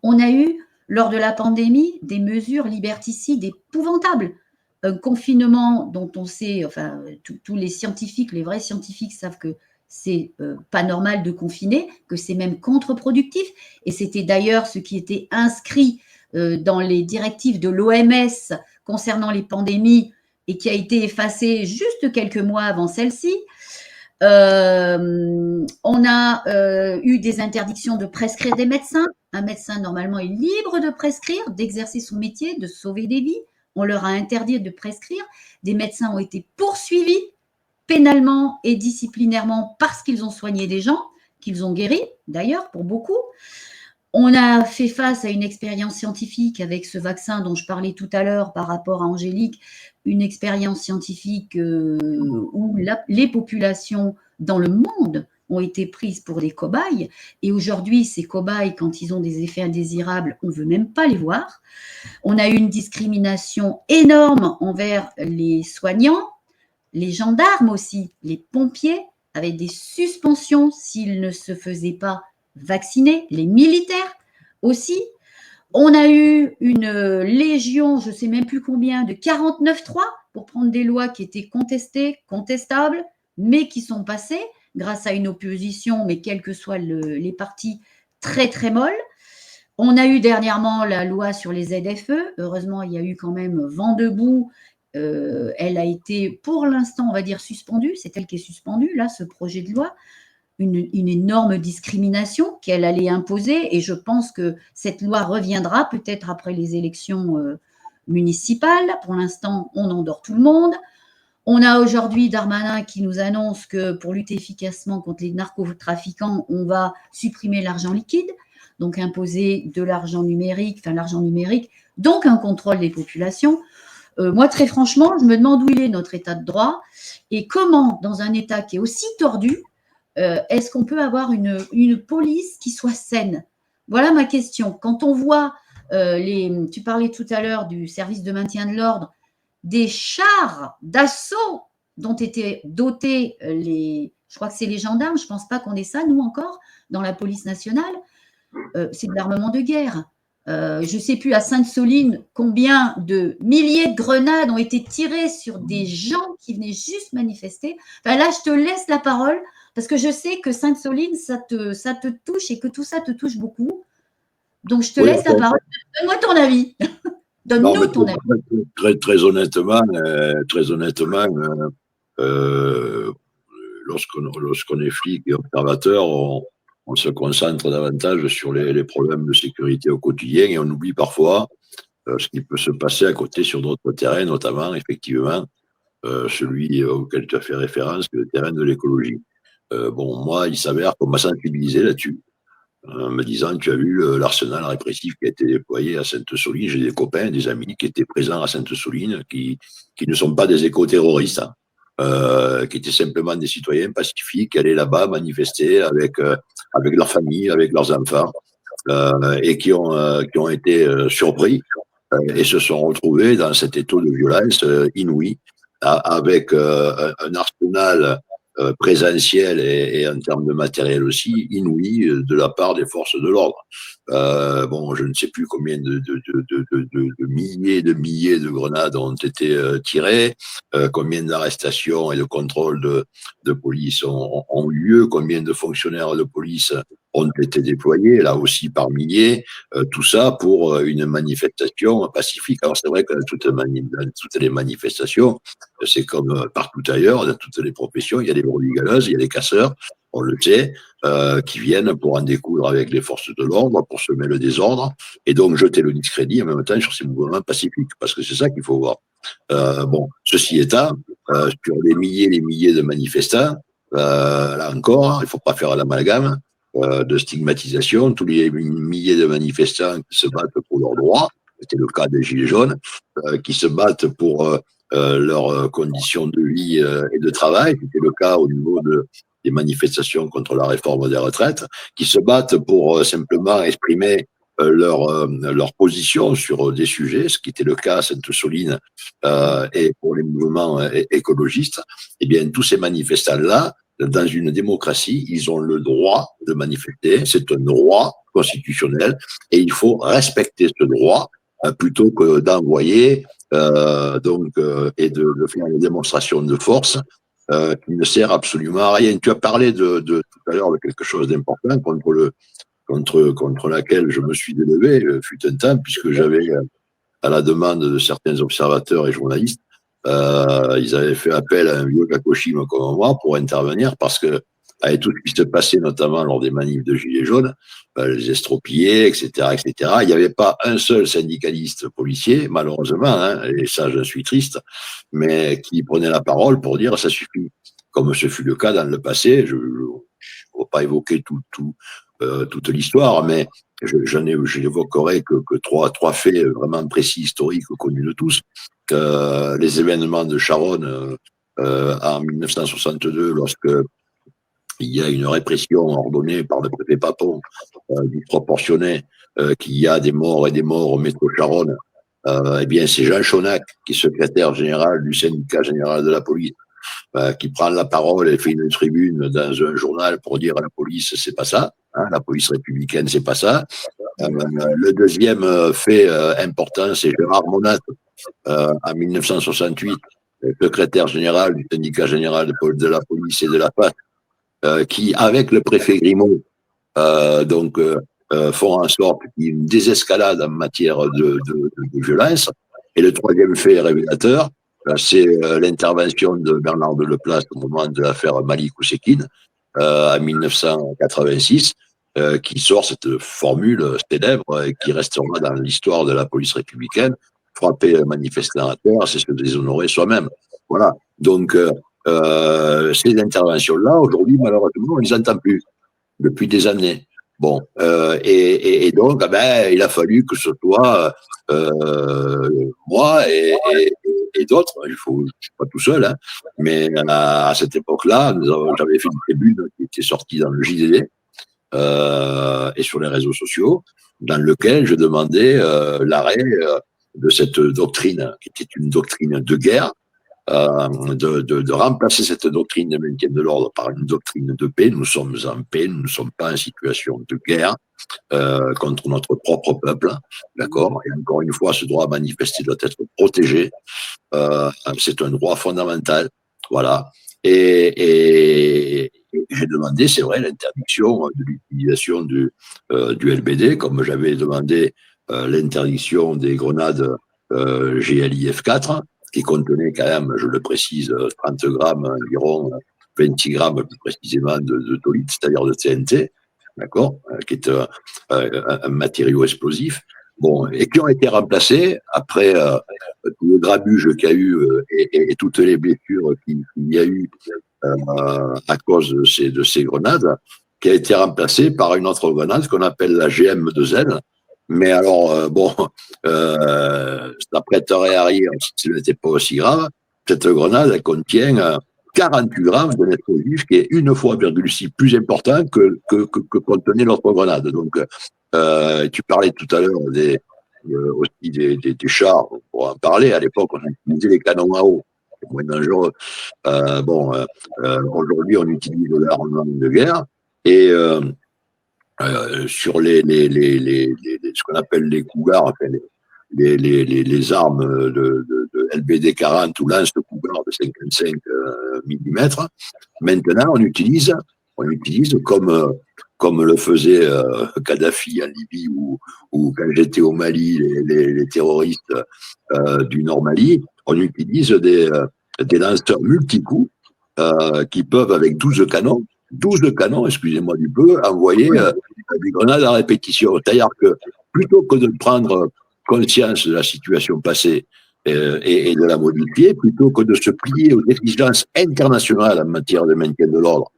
On a eu, lors de la pandémie, des mesures liberticides épouvantables. Un confinement dont on sait, enfin, tous les scientifiques, les vrais scientifiques savent que c'est pas normal de confiner, que c'est même contre-productif. Et c'était d'ailleurs ce qui était inscrit dans les directives de l'OMS concernant les pandémies et qui a été effacé juste quelques mois avant celle-ci. On a eu des interdictions de prescrire des médecins. Un médecin, normalement, est libre de prescrire, d'exercer son métier, de sauver des vies. On leur a interdit de prescrire. Des médecins ont été poursuivis pénalement et disciplinairement parce qu'ils ont soigné des gens, qu'ils ont guéris, d'ailleurs, pour beaucoup. On a fait face à une expérience scientifique avec ce vaccin dont je parlais tout à l'heure par rapport à Angélique, une expérience scientifique où les populations dans le monde ont été prises pour des cobayes. Et aujourd'hui, ces cobayes, quand ils ont des effets indésirables, on ne veut même pas les voir. On a eu une discrimination énorme envers les soignants, les gendarmes aussi, les pompiers, avec des suspensions s'ils ne se faisaient pas vacciner, les militaires aussi. On a eu une légion, je ne sais même plus combien, de 49.3 pour prendre des lois qui étaient contestées, contestables, mais qui sont passées grâce à une opposition, mais quels que soient les partis, très très molles. On a eu dernièrement la loi sur les ZFE. Heureusement, il y a eu quand même vent debout. Elle a été, pour l'instant, on va dire suspendue. C'est elle qui est suspendue, là, ce projet de loi. Une énorme discrimination qu'elle allait imposer. Et je pense que cette loi reviendra peut-être après les élections municipales. Pour l'instant, on endort tout le monde. On a aujourd'hui Darmanin qui nous annonce que pour lutter efficacement contre les narcotrafiquants, on va supprimer l'argent liquide, donc imposer de l'argent numérique, donc un contrôle des populations. Moi, très franchement, je me demande où il est notre état de droit et comment, dans un état qui est aussi tordu, est-ce qu'on peut avoir une police qui soit saine? Voilà ma question. Quand on voit, tu parlais tout à l'heure du service de maintien de l'ordre, des chars d'assaut dont étaient dotés je crois que c'est les gendarmes, je ne pense pas qu'on ait ça, nous encore, dans la police nationale, c'est de l'armement de guerre. Je ne sais plus à Sainte-Soline combien de milliers de grenades ont été tirées sur des gens qui venaient juste manifester. Enfin, là, je te laisse la parole parce que je sais que Sainte-Soline, ça te touche et que tout ça te touche beaucoup. Donc, je te laisse la parole. Donne-moi ton avis. Donne-nous ton avis. Très honnêtement, lorsqu'on est flic et observateur, on se concentre davantage sur les problèmes de sécurité au quotidien et on oublie parfois ce qui peut se passer à côté sur d'autres terrains, notamment, effectivement, celui auquel tu as fait référence, le terrain de l'écologie. Moi, il s'avère qu'on m'a sensibilisé là-dessus, en me disant, tu as vu l'arsenal répressif qui a été déployé à Sainte-Soline. J'ai des copains, des amis qui étaient présents à Sainte-Soline, qui ne sont pas des éco-terroristes, qui étaient simplement des citoyens pacifiques, qui allaient là-bas manifester avec leur famille, avec leurs enfants, et qui ont été surpris et se sont retrouvés dans cet étau de violence inouï, avec un arsenal présentiel et en termes de matériel aussi, inouï de la part des forces de l'ordre. Je ne sais plus combien de milliers de grenades ont été tirées, combien d'arrestations et de contrôles de police ont eu lieu, combien de fonctionnaires de police ont été déployés, là aussi par milliers, tout ça pour une manifestation pacifique. Alors c'est vrai que dans toutes les manifestations, c'est comme partout ailleurs, dans toutes les professions, il y a des brebis-galeuses, il y a des casseurs, on le sait, qui viennent pour en découdre avec les forces de l'ordre, pour semer le désordre, et donc jeter le discrédit en même temps sur ces mouvements pacifiques, parce que c'est ça qu'il faut voir. Ceci étant, sur les milliers de manifestants, là encore, il ne faut pas faire l'amalgame de stigmatisation. Tous les milliers de manifestants qui se battent pour leurs droits, c'était le cas des Gilets jaunes, qui se battent pour leurs conditions de vie et de travail, c'était le cas au niveau des manifestations contre la réforme des retraites, qui se battent pour simplement exprimer leur position sur des sujets, ce qui était le cas à Sainte-Soline et pour les mouvements écologistes. Eh bien, tous ces manifestants-là, dans une démocratie, ils ont le droit de manifester, c'est un droit constitutionnel, et il faut respecter ce droit plutôt que d'envoyer et de faire une démonstration de force qui ne sert absolument à rien. Tu as parlé tout à l'heure de quelque chose d'important contre laquelle je me suis élevé, fut un temps, puisque j'avais, à la demande de certains observateurs et journalistes, ils avaient fait appel à un vieux Kakoshim comme moi pour intervenir parce que, avec tout ce qui se passait notamment lors des manifs de Gilets jaunes, les estropiés, etc., etc., il n'y avait pas un seul syndicaliste policier, malheureusement, hein, et ça je suis triste, mais qui prenait la parole pour dire ça suffit. Comme ce fut le cas dans le passé, je ne vais pas évoquer toute l'histoire, mais je n'évoquerai que trois faits vraiment précis, historiques, connus de tous. Les événements de Charonne en 1962, lorsque il y a une répression ordonnée par le préfet Papon, disproportionnée, qu'il y a des morts et des morts au métro Charonne, eh bien, c'est Jean Chonac, qui est secrétaire général du syndicat général de la police, qui prend la parole et fait une tribune dans un journal pour dire à la police, c'est pas ça, hein, la police républicaine, c'est pas ça. Le deuxième fait important, c'est Gérard Monat, en 1968, secrétaire général du syndicat général de la police et de la PAT, qui, avec le préfet Grimaud, font en sorte qu'il y ait une désescalade en matière de violence. Et le troisième fait révélateur, c'est l'intervention de Bernard de Leplace au moment de l'affaire Malik Oussekine, en 1986, qui sort cette formule célèbre et qui restera dans l'histoire de la police républicaine: frapper un manifestant à terre, c'est se déshonorer soi-même. Voilà. Donc, ces interventions-là, aujourd'hui, malheureusement, on ne les entend plus depuis des années. Bon, et donc, il a fallu que ce soit moi et d'autres. Je ne suis pas tout seul, hein, mais à cette époque-là, j'avais fait une tribune qui était sortie dans le JDD et sur les réseaux sociaux, dans lequel je demandais l'arrêt de cette doctrine, qui était une doctrine de guerre, de remplacer cette doctrine de maintien de l'ordre par une doctrine de paix. Nous sommes en paix, nous ne sommes pas en situation de guerre contre notre propre peuple, d'accord. Et encore une fois, ce droit à manifester doit être protégé. C'est un droit fondamental, voilà. Et j'ai demandé, c'est vrai, l'interdiction de l'utilisation du LBD, comme j'avais demandé l'interdiction des grenades GLIF-4, qui contenait quand même, je le précise, 30 grammes, environ 20 grammes plus précisément de tolite, c'est-à-dire de TNT, d'accord, qui est un matériau explosif, bon, et qui ont été remplacés après tout le grabuge qu'il y a eu et toutes les blessures qu'il y a eu à cause de ces grenades, qui a été remplacée par une autre grenade qu'on appelle la GM2N. Mais alors, ça prêterait à rire si ce n'était pas aussi grave. Cette grenade, elle contient 48 grammes de l'explosif, qui est 1,6 fois plus important que contenait l'autre grenade. Donc, tu parlais tout à l'heure aussi des chars, on pourra en parler. À l'époque, on utilisait les canons à eau, c'est moins dangereux. Aujourd'hui, on utilise l'armement de guerre et sur ce qu'on appelle les cougars, enfin, les armes de LBD 40 ou lance-cougars de 55 mm. Maintenant, on utilise comme le faisait Kadhafi en Libye ou quand j'étais au Mali, les terroristes du Nord-Mali, on utilise des lanceurs multicoups qui peuvent, avec 12 canons, excusez-moi du peu, envoyer des grenades à répétition. C'est-à-dire que plutôt que de prendre conscience de la situation passée et de la modifier, plutôt que de se plier aux exigences internationales en matière de maintien de l'ordre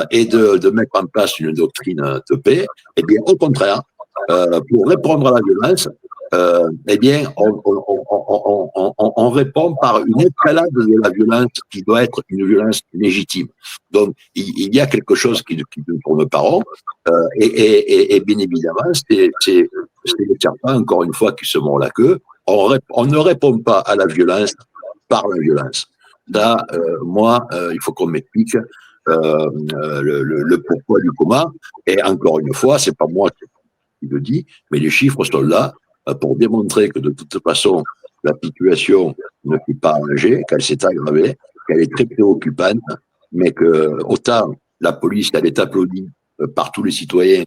et de mettre en place une doctrine de paix, eh bien, au contraire, pour répondre à la violence, eh bien, on répond par une escalade de la violence qui doit être une violence légitime. Donc, il y a quelque chose qui ne tourne pas rond, et bien évidemment, c'est les serpents, encore une fois, qui se mordent la queue. On ne répond pas à la violence par la violence. Là, moi, il faut qu'on m'explique le pourquoi du comment. Et encore une fois, c'est pas moi qui le dis, mais les chiffres sont là pour démontrer que de toute façon, la situation ne s'est pas arrangée, qu'elle s'est aggravée, qu'elle est très préoccupante, mais que autant la police, elle est applaudie par tous les citoyens,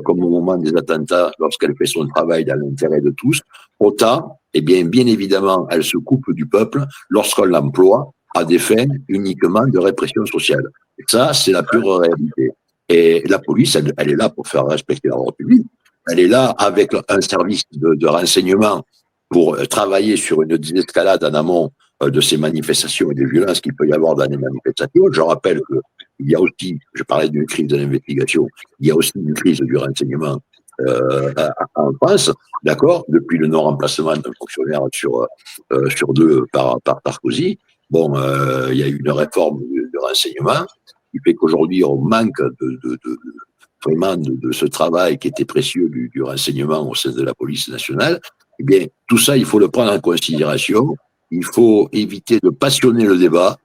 comme au moment des attentats, lorsqu'elle fait son travail dans l'intérêt de tous, autant, eh bien évidemment, elle se coupe du peuple lorsqu'on l'emploie à des fins uniquement de répression sociale. Et ça, c'est la pure réalité. Et la police, elle est là pour faire respecter l'ordre public. Elle est là avec un service de renseignement pour travailler sur une désescalade en amont de ces manifestations et des violences qu'il peut y avoir dans les manifestations. Je rappelle qu'il y a aussi, je parlais d'une crise de l'investigation, il y a aussi une crise du renseignement en France, d'accord, depuis le non-remplacement d'un fonctionnaire sur deux par Sarkozy. Bon, il y a eu une réforme du renseignement qui fait qu'aujourd'hui on manque vraiment de ce travail qui était précieux du renseignement au sein de la police nationale. Eh bien, tout ça, il faut le prendre en considération. Il faut éviter de passionner le débat,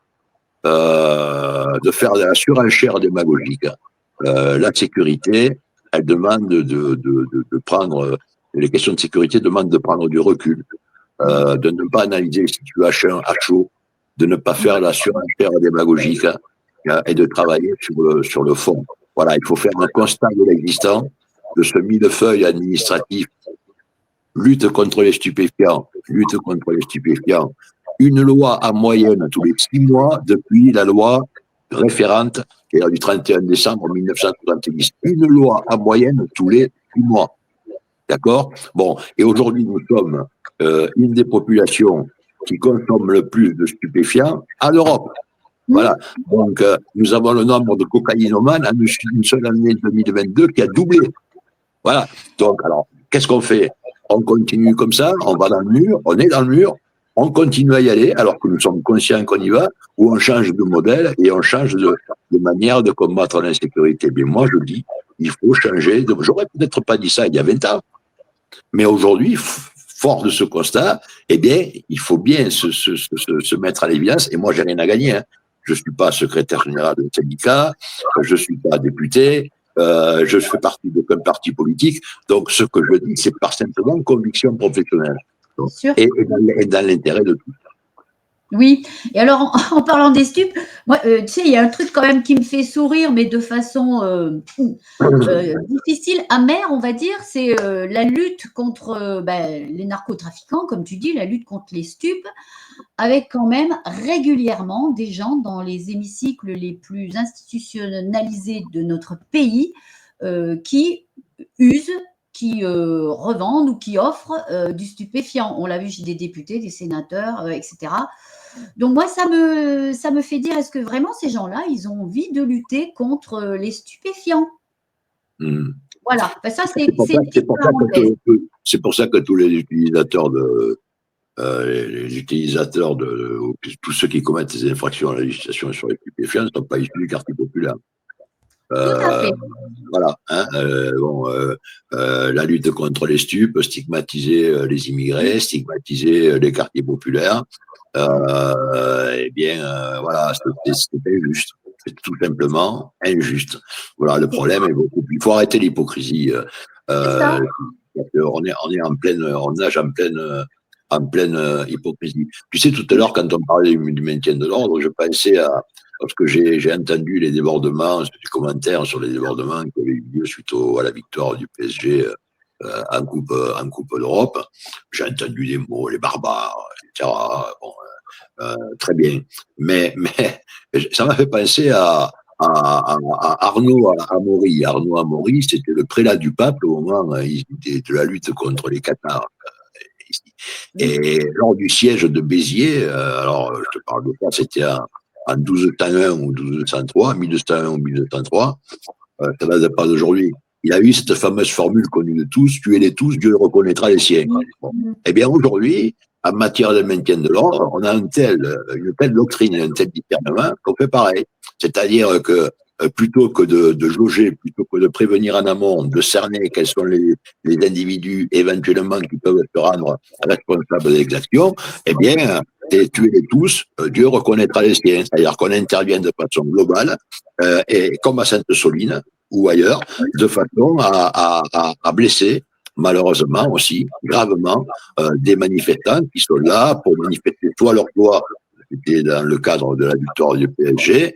de faire de la surenchère démagogique. La sécurité, elle demande de prendre, les questions de sécurité demandent de prendre du recul, de ne pas analyser les situations à chaud, de ne pas faire la surenchère démagogique et de travailler sur le fond. Voilà, il faut faire un constat de l'existant, de ce millefeuille administratif, lutte contre les stupéfiants, lutte contre les stupéfiants, une loi en moyenne tous les 6 mois depuis la loi référente, qui est du 31 décembre 1970. Une loi en moyenne tous les 6 mois. D'accord? Bon, et aujourd'hui, nous sommes une des populations qui consomme le plus de stupéfiants en Europe. Voilà. Donc, nous avons le nombre de cocaïnomanes en une seule année 2022 qui a doublé. Voilà. Donc, alors, qu'est-ce qu'on fait? On continue comme ça, on va dans le mur, on est dans le mur, on continue à y aller alors que nous sommes conscients qu'on y va, ou on change de modèle et on change de manière de combattre l'insécurité. Bien, moi, je dis, il faut changer. J'aurais peut-être pas dit ça il y a 20 ans, mais aujourd'hui, fort de ce constat, eh bien, il faut bien se mettre à l'évidence. Et moi, j'ai rien à gagner. Hein. Je suis pas secrétaire général d'un syndicat, je suis pas député, je fais partie d'aucun parti politique. Donc, ce que je dis, c'est par simplement conviction professionnelle. Donc, et dans l'intérêt de tous. Oui, et alors en parlant des stupes, moi, tu sais, il y a un truc quand même qui me fait sourire, mais de façon difficile, amère, on va dire, c'est la lutte contre les narcotrafiquants, comme tu dis, la lutte contre les stupes, avec quand même régulièrement des gens dans les hémicycles les plus institutionnalisés de notre pays qui usent, qui revendent ou qui offrent du stupéfiant. On l'a vu chez des députés, des sénateurs, etc. Donc moi, ça me fait dire, est-ce que vraiment ces gens-là, ils ont envie de lutter contre les stupéfiants? Voilà, ben ça c'est pour ça que tous les utilisateurs tous ceux qui commettent des infractions à la législation sur les stupéfiants ne sont pas issus du quartier populaire. Tout à fait. Voilà. Hein, la lutte contre les stupes, stigmatiser les immigrés, stigmatiser les quartiers populaires. Eh bien, voilà, c'est injuste. C'est tout simplement injuste. Voilà, le problème est beaucoup plus. Il faut arrêter l'hypocrisie. On nage en pleine hypocrisie. Tu sais, tout à l'heure, quand on parlait du maintien de l'ordre, je pensais parce que j'ai entendu les débordements, les commentaires sur les débordements qui avaient eu lieu suite à la victoire du PSG en Coupe d'Europe. J'ai entendu des mots, les barbares, etc. Bon, très bien. Mais ça m'a fait penser à Arnaud Amaury. Arnaud Amaury, c'était le prélat du pape au moment de la lutte contre les Cathares. Oui. Et lors du siège de Béziers, alors je te parle de ça, c'était en 1201 ou 1203, 1201 ou 1203, ça date pas d'aujourd'hui. Il a eu cette fameuse formule connue de tous, tuez-les tous, Dieu reconnaîtra les siens. Bon. Eh bien, aujourd'hui, en matière de maintien de l'ordre, on a une telle doctrine et un tel discernement qu'on fait pareil. C'est-à-dire que plutôt que de jauger, plutôt que de prévenir en amont, de cerner quels sont les individus éventuellement qui peuvent se rendre responsables des actions, eh bien, tuez-les tous, Dieu reconnaîtra les siens. C'est-à-dire qu'on intervient de façon globale, et comme à Sainte-Soline ou ailleurs, de façon à blesser malheureusement aussi, gravement, des manifestants qui sont là pour manifester soit leur joie, c'était dans le cadre de la victoire du PSG,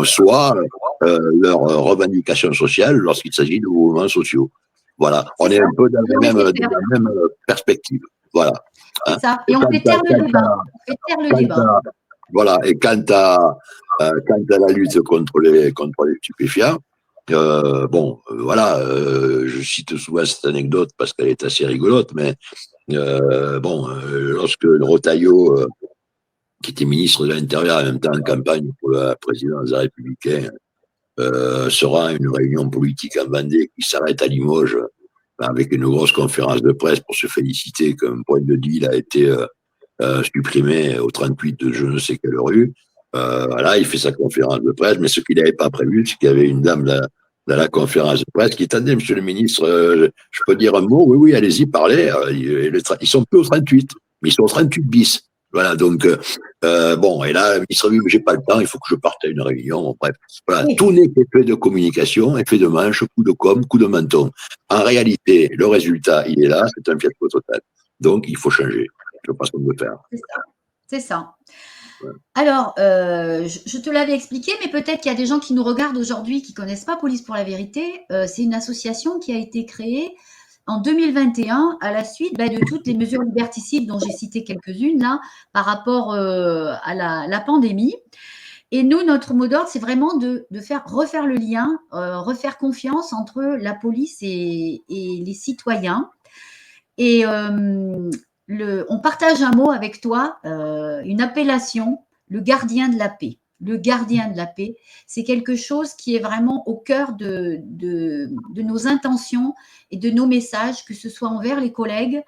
soit leur revendication sociale lorsqu'il s'agit de mouvements sociaux. Voilà, on est un peu dans la même perspective. Voilà. C'est Hein. ça. Et on fait taire le débat. On fait taire le débat. Voilà, et quant à la lutte contre les stupéfiants, voilà, je cite souvent cette anecdote parce qu'elle est assez rigolote, mais lorsque Rotaillot, qui était ministre de l'Intérieur en même temps en campagne pour la présidence des Républicains, se rend à une réunion politique en Vendée qui s'arrête à Limoges avec une grosse conférence de presse pour se féliciter qu'un point de deal a été supprimé au 38 de je ne sais quelle rue. Voilà, il fait sa conférence de presse, mais ce qu'il n'avait pas prévu, c'est qu'il y avait une dame dans la conférence de presse qui attendait, monsieur le ministre, je peux dire un mot? Oui, oui, allez-y, parlez. Ils sont plus au 38, mais ils sont au 38 bis. Voilà, donc, et là, le ministre dit, mais j'ai pas le temps, il faut que je parte à une réunion. Bref, voilà, Oui. tout n'est qu'effet de communication, effet de manche, coup de com', coup de menton. En réalité, le résultat, il est là, c'est un fiasco total. Donc, il faut changer de façon de faire. C'est ça. C'est ça. Ouais. Alors, je te l'avais expliqué, mais peut-être qu'il y a des gens qui nous regardent aujourd'hui qui connaissent pas Police pour la vérité. C'est une association qui a été créée en 2021 à la suite de toutes les mesures liberticides dont j'ai cité quelques-unes là par rapport à la pandémie. Et nous, notre mot d'ordre, c'est vraiment de refaire le lien, refaire confiance entre la police et les citoyens. Et on partage un mot avec toi, une appellation, le gardien de la paix. Le gardien de la paix, c'est quelque chose qui est vraiment au cœur de nos intentions et de nos messages, que ce soit envers les collègues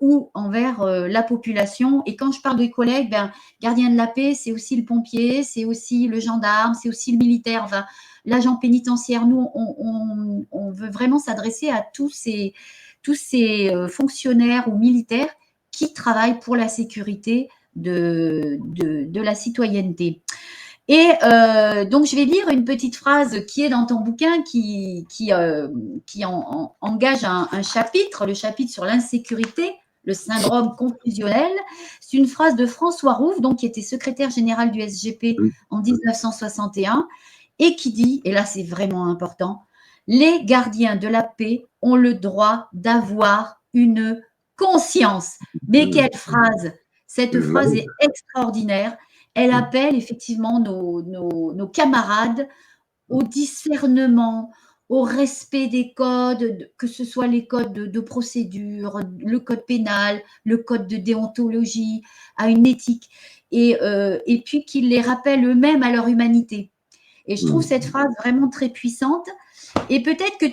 ou envers la population. Et quand je parle des collègues, gardien de la paix, c'est aussi le pompier, c'est aussi le gendarme, c'est aussi le militaire, enfin, l'agent pénitentiaire. Nous, on veut vraiment s'adresser à tous ces fonctionnaires ou militaires qui travaillent pour la sécurité de la citoyenneté. Et donc, je vais lire une petite phrase qui est dans ton bouquin qui engage un chapitre, le chapitre sur l'insécurité, le syndrome confusionnel. C'est une phrase de François Rouve, donc, qui était secrétaire général du SGP en 1961, et qui dit, et là c'est vraiment important, les gardiens de la paix ont le droit d'avoir une conscience. Mais quelle phrase! Cette phrase est extraordinaire. Elle appelle effectivement nos camarades au discernement, au respect des codes, que ce soit les codes de procédure, le code pénal, le code de déontologie, à une éthique, et puis qu'ils les rappellent eux-mêmes à leur humanité. Et je trouve cette phrase vraiment très puissante. Et peut-être que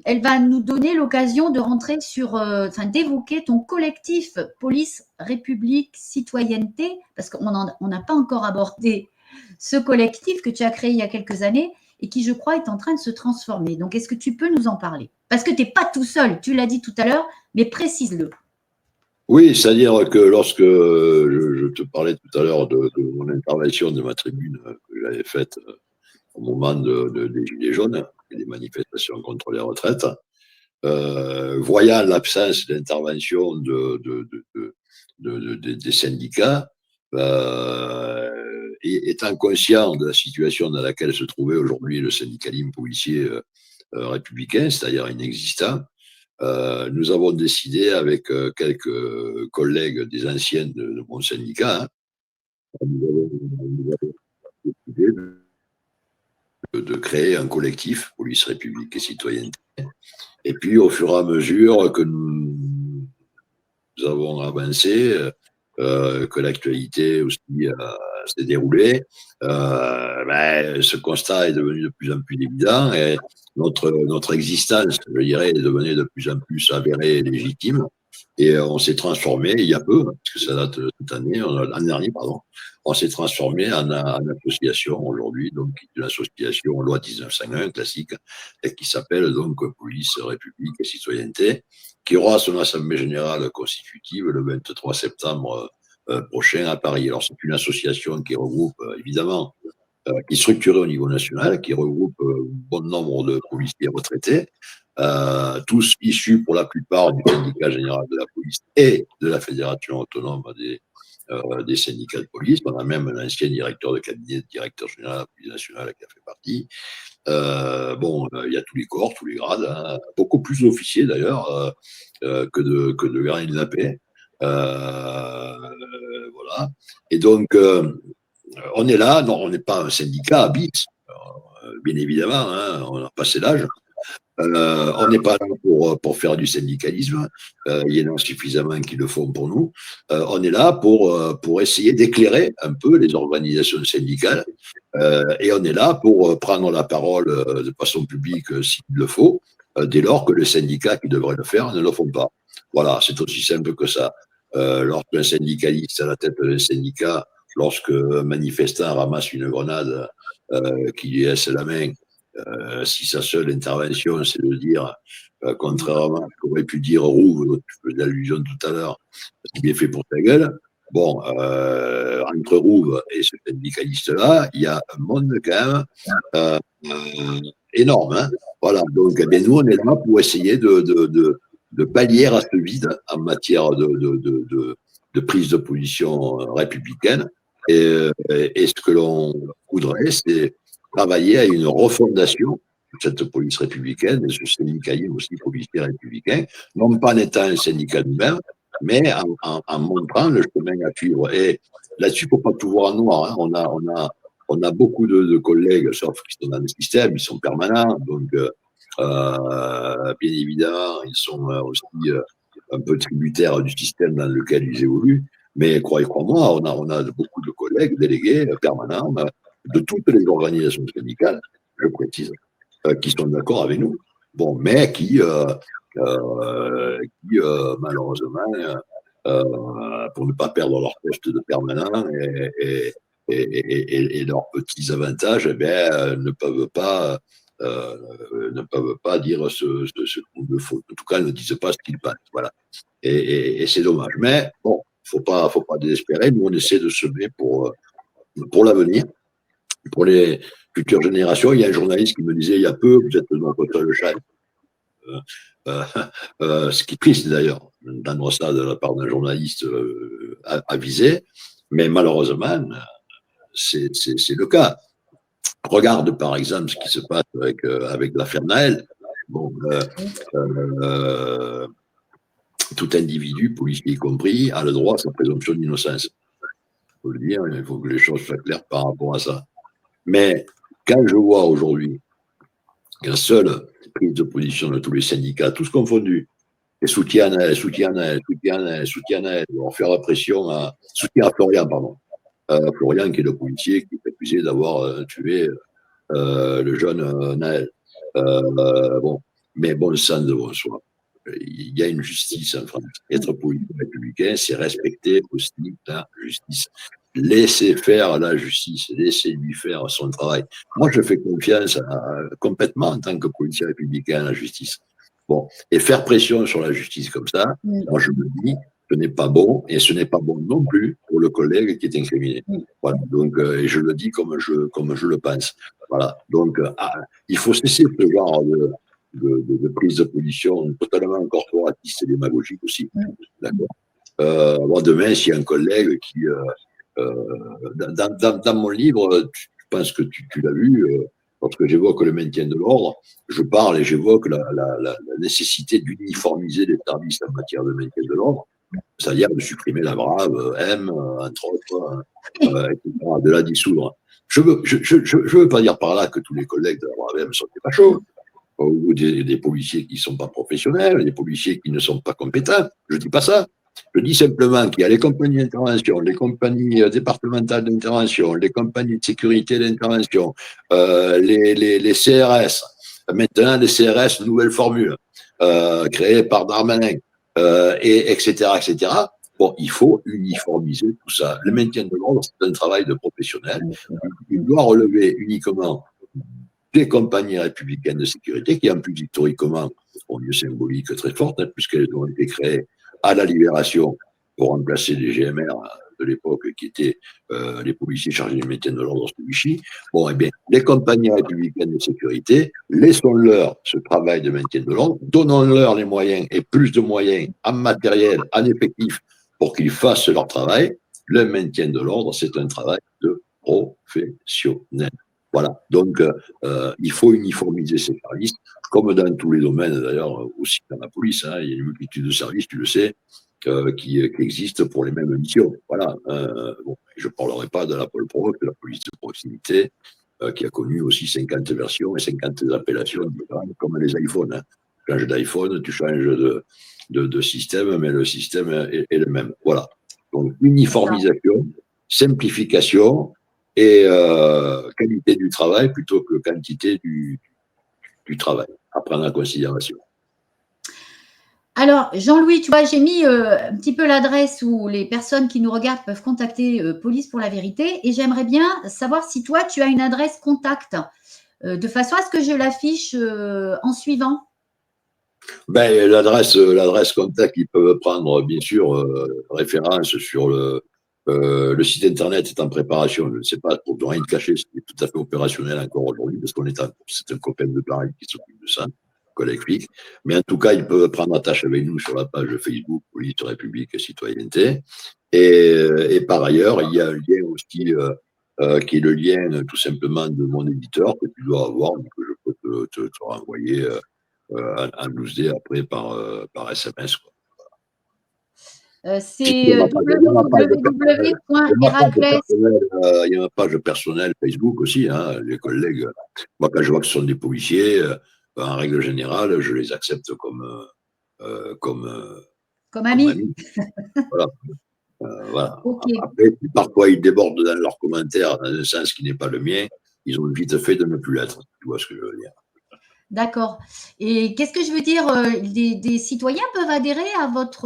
elle va nous donner l'occasion de rentrer d'évoquer ton collectif Police, République, Citoyenneté, parce qu'on n'a pas encore abordé ce collectif que tu as créé il y a quelques années et qui, je crois, est en train de se transformer. Donc, est-ce que tu peux nous en parler? Parce que tu n'es pas tout seul, tu l'as dit tout à l'heure, mais précise-le. Oui, c'est-à-dire que lorsque je te parlais tout à l'heure de mon intervention, de ma tribune que j'avais faite au moment des Gilets jaunes et des manifestations contre les retraites, voyant l'absence d'intervention des syndicats, et étant conscient de la situation dans laquelle se trouvait aujourd'hui le syndicalisme policier républicain, c'est-à-dire inexistant, nous avons décidé avec quelques collègues des anciens de mon syndicat, nous avons décidé de créer un collectif, Police, République et Citoyenneté. Et puis, au fur et à mesure que nous avons avancé, que l'actualité aussi s'est déroulée, ce constat est devenu de plus en plus évident et notre existence, je dirais, est devenue de plus en plus avérée et légitime. Et on s'est transformé il y a peu, parce que ça date de cette année, l'an dernier, pardon, on s'est transformé en association aujourd'hui, donc une association loi 1901 classique, et qui s'appelle donc Police, République et Citoyenneté, qui aura son assemblée générale constitutive le 23 septembre prochain à Paris. Alors c'est une association qui regroupe évidemment, qui est structurée au niveau national, qui regroupe bon nombre de policiers retraités, tous issus pour la plupart du syndicat général de la police et de la Fédération autonome des syndicats de police. On a même un ancien directeur de cabinet, directeur général de la police nationale qui a fait partie. Il y a tous les corps, tous les grades, hein, beaucoup plus d'officiers d'ailleurs que de gardiens de la paix. Voilà. Et donc, on est là, non, on n'est pas un syndicat bis, bien évidemment, hein, on a passé l'âge. On n'est pas là pour faire du syndicalisme. Il y en a suffisamment qui le font pour nous. On est là pour essayer d'éclairer un peu les organisations syndicales. Et on est là pour prendre la parole de façon publique s'il le faut, dès lors que les syndicats qui devraient le faire ne le font pas. Voilà, c'est aussi simple que ça. Lorsqu'un syndicaliste à la tête d'un syndicat, lorsque un manifestant ramasse une grenade qui lui laisse la main, si sa seule intervention, c'est de dire, contrairement à ce qu'aurait pu dire Roux, je faisais l'allusion tout à l'heure, c'est bien fait pour ta gueule. Bon, entre Roux et ce syndicaliste-là, il y a un monde quand même énorme. Hein. Voilà, donc nous, on est là pour essayer de pallier à ce vide en matière de prise de position républicaine. Et ce que l'on voudrait, c'est travailler à une refondation de cette police républicaine, de ce syndicalisme aussi policier républicain, non pas en étant un syndicat lui-même, mais en montrant le chemin à suivre. Et là-dessus, il ne faut pas tout voir en noir. Hein. On a beaucoup de collègues, sauf qu'ils sont dans le système, ils sont permanents, donc bien évidemment, ils sont aussi un peu tributaires du système dans lequel ils évoluent. Mais croyez-moi, on a beaucoup de collègues délégués permanents de toutes les organisations syndicales, je précise, qui sont d'accord avec nous. Bon, mais qui malheureusement, pour ne pas perdre leur poste de permanent et leurs petits avantages, eh bien, ne peuvent pas dire ce qu'on me faut. En tout cas, ne disent pas ce qu'ils pensent. Voilà. Et c'est dommage. Mais bon, faut pas désespérer. Nous, on essaie de semer pour l'avenir, pour les futures générations. Il y a un journaliste qui me disait il y a peu, vous êtes notre seul chef. Ce qui est triste d'ailleurs, d'entendre ça de la part d'un journaliste avisé, mais malheureusement, c'est le cas. Regarde par exemple ce qui se passe avec l'affaire Naël. Bon, tout individu, policier y compris, a le droit à sa présomption d'innocence. Il faut le dire, il faut que les choses soient claires par rapport à ça. Mais quand je vois aujourd'hui qu'une seule prise de position de tous les syndicats, tous confondus, et soutien à elle, on fait répression à soutien à Florian, pardon. Florian qui est le policier qui est accusé d'avoir tué le jeune Naël. Bon, mais bon sang de bon soi. Il y a une justice en France. Être policier républicain, c'est respecter aussi la justice. Laissez faire la justice, laissez-lui faire son travail. Moi, je fais confiance complètement en tant que policier républicain à la justice. Bon, et faire pression sur la justice comme ça, moi je me dis, ce n'est pas bon, et ce n'est pas bon non plus pour le collègue qui est incriminé. Voilà, donc, et je le dis comme je le pense. Voilà, donc il faut cesser ce genre de prise de position totalement corporatiste et démagogique aussi. D'accord. Moi, demain, s'il y a un collègue qui, dans mon livre, je pense que tu l'as vu, lorsque j'évoque le maintien de l'ordre, je parle et j'évoque la nécessité d'uniformiser les services en matière de maintien de l'ordre, c'est-à-dire de supprimer la brave, M, entre autres, etc., de la dissoudre. Je veux pas dire par là que tous les collègues de la brave M sont des fachos, ou des policiers qui ne sont pas professionnels, des policiers qui ne sont pas compétents. Je ne dis pas ça. Je dis simplement qu'il y a les compagnies d'intervention, les compagnies départementales d'intervention, les compagnies de sécurité d'intervention, les CRS. Maintenant, les CRS, nouvelle formule, créée par Darmanin, etc., etc. Bon, il faut uniformiser tout ça. Le maintien de l'ordre, c'est un travail de professionnel. Il doit relever uniquement des compagnies républicaines de sécurité, qui en plus historiquement ont lieu symbolique très forte, hein, puisqu'elles ont été créées à la Libération pour remplacer les GMR de l'époque, qui étaient les policiers chargés du maintien de l'ordre sous Vichy. Bon, eh bien, les compagnies républicaines de sécurité, laissons-leur ce travail de maintien de l'ordre, donnons-leur les moyens et plus de moyens en matériel, en effectif, pour qu'ils fassent leur travail. Le maintien de l'ordre, c'est un travail de professionnel. Voilà, donc il faut uniformiser ces services, comme dans tous les domaines d'ailleurs, aussi dans la police, hein, il y a une multitude de services, tu le sais, qui existent pour les mêmes missions. Voilà, bon, je ne parlerai pas de la Pôle Pro, de la police de proximité, qui a connu aussi 50 versions et 50 appellations différentes, comme les iPhones. Hein. Tu changes d'iPhone, tu changes de système, mais le système est le même. Voilà, donc uniformisation, simplification, et qualité du travail plutôt que quantité du travail à prendre en considération. Alors, Jean-Louis, tu vois, j'ai mis un petit peu l'adresse où les personnes qui nous regardent peuvent contacter Police pour la vérité, et j'aimerais bien savoir si toi, tu as une adresse contact, de façon à ce que je l'affiche en suivant. Ben, l'adresse contact, ils peuvent prendre, bien sûr, référence sur le site internet est en préparation. Je ne sais pas, pour ne rien cacher, c'est tout à fait opérationnel encore aujourd'hui, parce c'est un copain de Paris qui s'occupe de ça, collègue flic. Mais en tout cas, ils peuvent prendre attache avec nous sur la page Facebook Police République et Citoyenneté. Et par ailleurs, il y a un lien aussi, qui est le lien tout simplement de mon éditeur que tu dois avoir, donc que je peux te renvoyer un 12D après par SMS. Quoi. C'est www.heracles. Il y a ma page personnelle Facebook aussi. Hein, les collègues, moi, quand je vois que ce sont des policiers, en règle générale, je les accepte comme Ami. amis. Voilà. Voilà. Okay. Après, parfois, ils débordent dans leurs commentaires dans un sens qui n'est pas le mien. Ils ont vite fait de ne plus l'être. Tu vois ce que je veux dire. D'accord. Et qu'est-ce que je veux dire, des citoyens peuvent adhérer à votre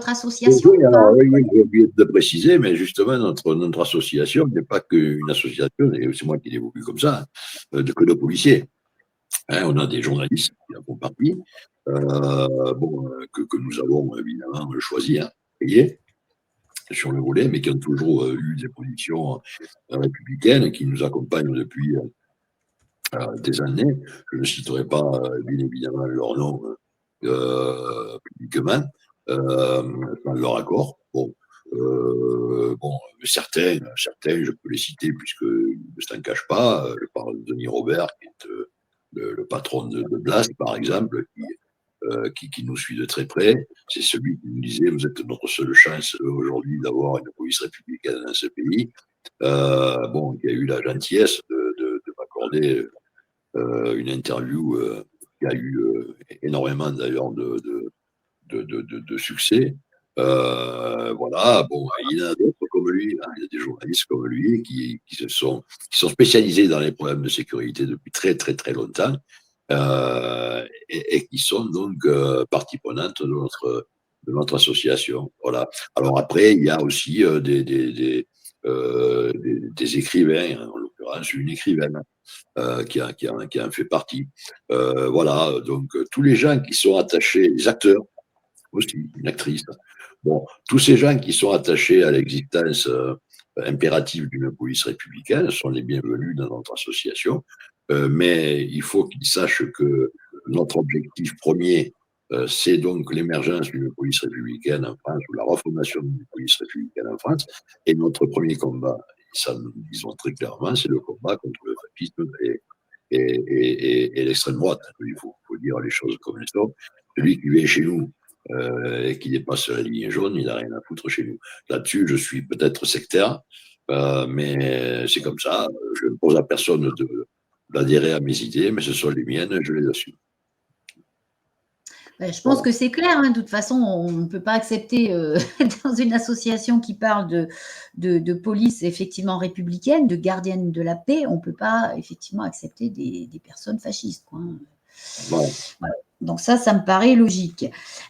association? Oui, alors, oui, j'ai oublié de préciser, mais justement, notre association n'est pas qu'une association, et c'est moi qui l'ai voulu comme ça, que de policiers. Hein, on a des journalistes qui en font partie, que nous avons évidemment choisi, hein, payés sur le volet, mais qui ont toujours eu des positions républicaines, qui nous accompagnent depuis des années. Je ne citerai pas, bien évidemment, leur nom publiquement, sans leur accord. Certains, je peux les citer puisqu'ils ne s'en cachent pas. Je parle de Denis Robert, qui est le patron de Blast, par exemple, qui nous suit de très près. C'est celui qui nous disait: vous êtes notre seule chance aujourd'hui d'avoir une police républicaine dans ce pays. Qui a eu la gentillesse de m'accorder une interview qui a eu énormément d'ailleurs de succès. Voilà, bon, il y en a d'autres comme lui, hein, il y a des journalistes comme lui qui sont spécialisés dans les problèmes de sécurité depuis très très très longtemps, et qui sont donc partie prenante de notre association. Voilà. Alors après, il y a aussi des écrivains, hein, en l'occurrence une écrivaine qui en fait partie. Voilà, donc tous les gens qui sont attachés, les acteurs aussi, une actrice. Bon, tous ces gens qui sont attachés à l'existence impérative d'une police républicaine sont les bienvenus dans notre association, mais il faut qu'ils sachent que notre objectif premier, c'est donc l'émergence d'une police républicaine en France, ou la refondation d'une police républicaine en France, et notre premier combat, ça nous le disons très clairement, c'est le combat contre le fascisme et l'extrême droite. Il faut dire les choses comme elles sont. Celui qui vient chez nous et qui dépasse la ligne jaune, il n'a rien à foutre chez nous. Là-dessus, je suis peut-être sectaire, mais c'est comme ça. Je ne pose à personne d'adhérer à mes idées, mais ce sont les miennes, je les assume. Je pense Voilà. que c'est clair, hein. De toute façon, on ne peut pas accepter dans une association qui parle de police effectivement républicaine, de gardienne de la paix, on ne peut pas effectivement accepter des personnes fascistes, quoi, hein. Voilà. Voilà. Donc ça me paraît logique.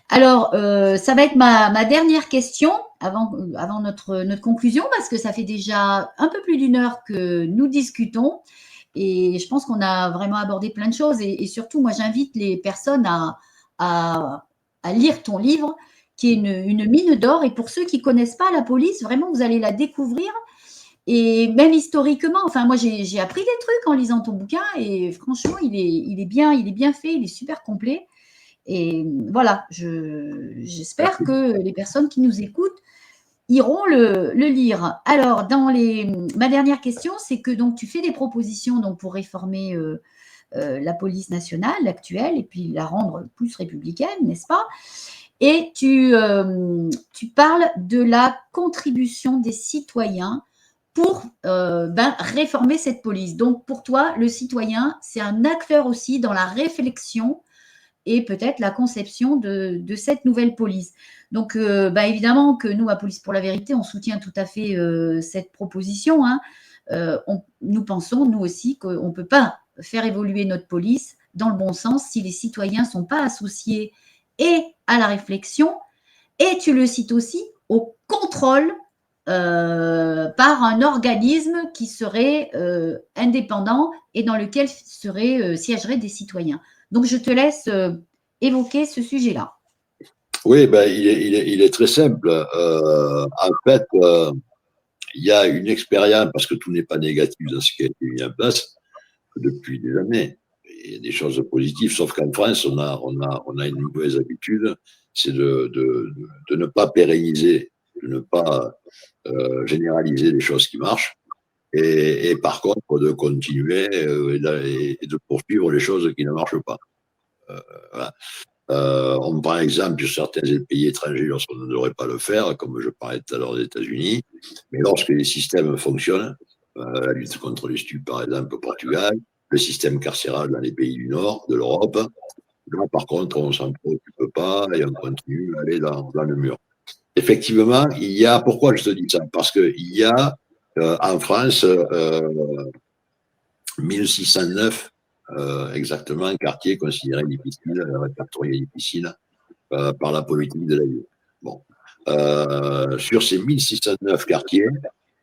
Alors, ça va être ma dernière question avant notre conclusion, parce que ça fait déjà un peu plus d'une heure que nous discutons. Et je pense qu'on a vraiment abordé plein de choses. Et surtout, moi, j'invite les personnes à, à lire ton livre, qui est une mine d'or. Et pour ceux qui ne connaissent pas la police, vraiment, vous allez la découvrir. Et même historiquement, enfin, moi, j'ai appris des trucs en lisant ton bouquin. Et franchement, il est bien fait, il est super complet. Et voilà, j'espère que les personnes qui nous écoutent iront le lire. Alors, ma dernière question, c'est que donc tu fais des propositions donc pour réformer la police nationale actuelle et puis la rendre plus républicaine, n'est-ce pas? Et tu parles de la contribution des citoyens pour réformer cette police. Donc, pour toi, le citoyen, c'est un acteur aussi dans la réflexion et peut-être la conception de cette nouvelle police. Donc, évidemment que nous, à Police pour la Vérité, on soutient tout à fait cette proposition, hein. Nous pensons, nous aussi, qu'on ne peut pas faire évoluer notre police dans le bon sens si les citoyens ne sont pas associés et à la réflexion, et tu le cites aussi, au contrôle par un organisme qui serait indépendant et dans lequel siégeraient des citoyens. Donc, je te laisse évoquer ce sujet-là. Oui, ben, il est très simple. En fait, il y a une expérience, parce que tout n'est pas négatif dans ce qui a été mis en place depuis des années. Il y a des choses positives, sauf qu'en France, on a une mauvaise habitude, c'est de ne pas pérenniser, de ne pas généraliser les choses qui marchent, et par contre de continuer et de poursuivre les choses qui ne marchent pas. Voilà. On prend exemple sur certains pays étrangers lorsqu'on ne devrait pas le faire, comme je parlais tout à l'heure des États-Unis, mais lorsque les systèmes fonctionnent, la lutte contre les stupes, par exemple, au Portugal, le système carcéral dans les pays du Nord, de l'Europe, là, par contre, on ne s'en préoccupe pas et on continue à aller dans le mur. Effectivement, il y a, pourquoi je te dis ça? Parce qu'il y a en France 1609 exactement quartiers considérés difficiles, répertoriés difficiles par la politique de la ville. Bon. Sur ces 1609 quartiers,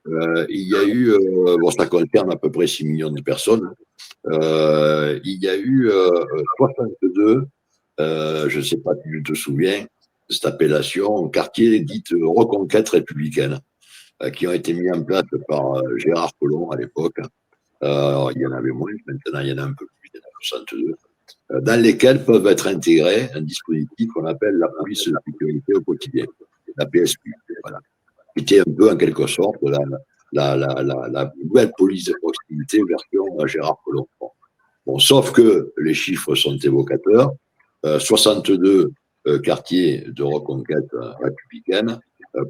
il y a eu, bon, ça concerne à peu près 6 millions de personnes, il y a eu 62, je ne sais pas si tu te souviens, de cette appellation, quartier dite reconquête républicaine, qui ont été mis en place par Gérard Collomb à l'époque. Il y en avait moins, maintenant il y en a un peu plus, il y en a 62, dans lesquels peuvent être intégrés un dispositif qu'on appelle la police de sécurité au quotidien, la PSQ, voilà, qui était un peu en quelque sorte la nouvelle police de proximité version Gérard Collomb. Bon, sauf que les chiffres sont évocateurs. 62 quartiers de reconquête républicaine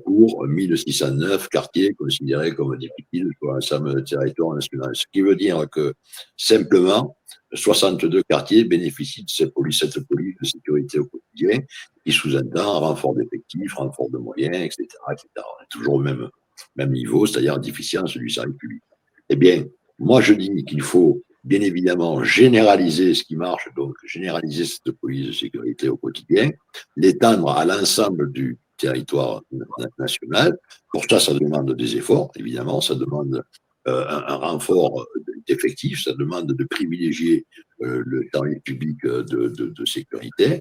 pour 1609 quartiers considérés comme difficiles sur l'ensemble du territoire national. Ce qui veut dire que simplement 62 quartiers bénéficient de cette police de sécurité au quotidien, qui sous-entend renfort d'effectifs, renfort de moyens, etc., etc. On est toujours au même niveau, c'est-à-dire déficience du service public. Eh bien, moi je dis qu'il faut bien évidemment généraliser ce qui marche, donc généraliser cette police de sécurité au quotidien, l'étendre à l'ensemble du territoire national. Pour ça, ça demande des efforts, évidemment, ça demande un renfort d'effectifs, ça demande de privilégier le service public de sécurité.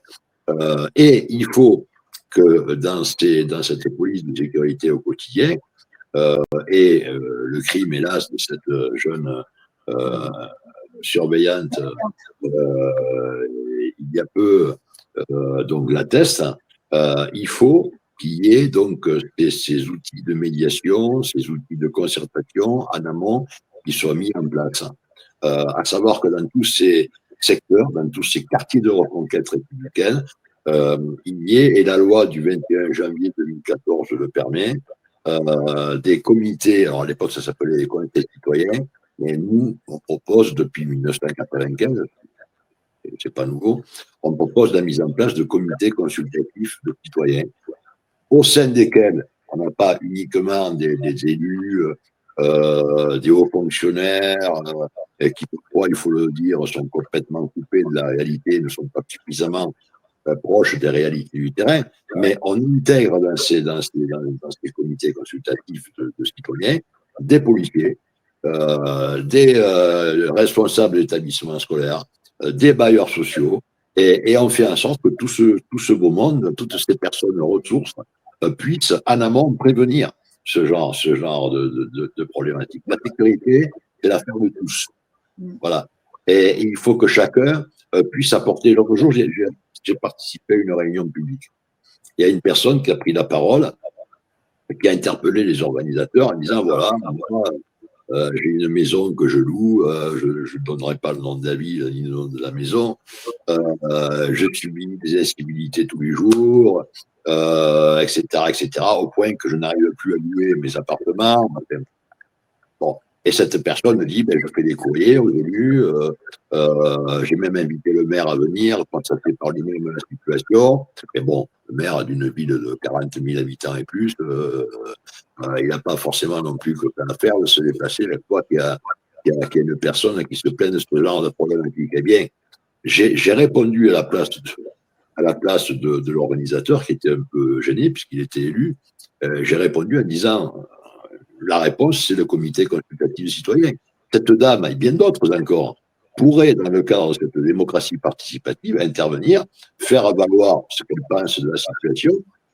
Et il faut que dans cette police de sécurité au quotidien, et le crime, hélas, de cette jeune surveillante il y a peu donc l'atteste, il faut qu'il y ait donc ces outils de médiation, ces outils de concertation en amont qui soient mis en place. À savoir que dans tous ces secteurs, dans tous ces quartiers de reconquête républicaine, il y ait, et la loi du 21 janvier 2014 le permet, des comités, alors à l'époque ça s'appelait les comités citoyens, mais nous, on propose depuis 1995 c'est pas nouveau, on propose la mise en place de comités consultatifs de citoyens au sein desquels on n'a pas uniquement des élus, des hauts fonctionnaires, qui, parfois, il faut le dire, sont complètement coupés de la réalité, ne sont pas suffisamment proches des réalités du terrain, mais on intègre dans ces comités consultatifs de citoyens des policiers, des responsables d'établissements scolaires, des bailleurs sociaux, et on fait en sorte que tout ce beau monde, toutes ces personnes ressources, puissent en amont prévenir ce genre de problématiques. La sécurité, c'est l'affaire de tous. Voilà. Et il faut que chacun puisse apporter. L'autre jour, j'ai participé à une réunion publique. Il y a une personne qui a pris la parole, qui a interpellé les organisateurs en disant, voilà, moi, j'ai une maison que je loue, je ne donnerai pas le nom de la ville ni le nom de la maison, je subis des incivilités tous les jours, etc., au point que je n'arrive plus à louer mes appartements. Bon. Et cette personne me dit, ben, je fais des courriers aux élus, j'ai même invité le maire à venir, quand ça fait par lui-même la situation. Mais bon, le maire d'une ville de 40 000 habitants et plus, il n'a pas forcément non plus que ça à faire de se déplacer chaque fois qu'il y a une personne qui se plaint de ce genre de problématique. Eh bien, j'ai répondu à la place de l'organisateur, qui était un peu gêné puisqu'il était élu. J'ai répondu en disant, la réponse, c'est le comité consultatif citoyen. Cette dame, et bien d'autres encore, pourrait, dans le cadre de cette démocratie participative, intervenir, faire valoir ce qu'elle pense de la situation,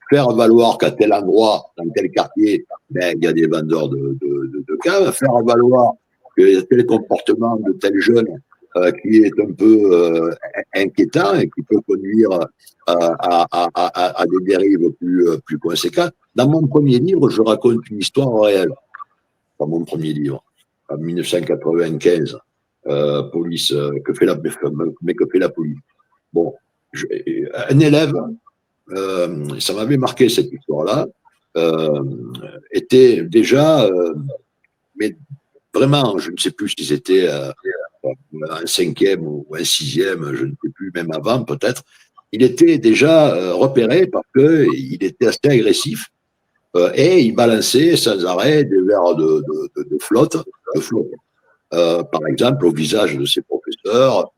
faire valoir qu'à tel endroit, dans tel quartier, ben, il y a des vendeurs de caves, faire valoir que tel comportement de tel jeune qui est un peu inquiétant et qui peut conduire à des dérives plus conséquentes. Dans mon premier livre, je raconte une histoire réelle. Dans mon premier livre, en 1995, police, que fait la police. Bon, un élève, ça m'avait marqué cette histoire-là, était déjà, mais vraiment, je ne sais plus si c'était un cinquième ou un sixième, je ne sais plus, même avant peut-être, il était déjà repéré parce qu'il était assez agressif et il balançait sans arrêt des verres de flotte, par exemple, au visage de ses professeurs,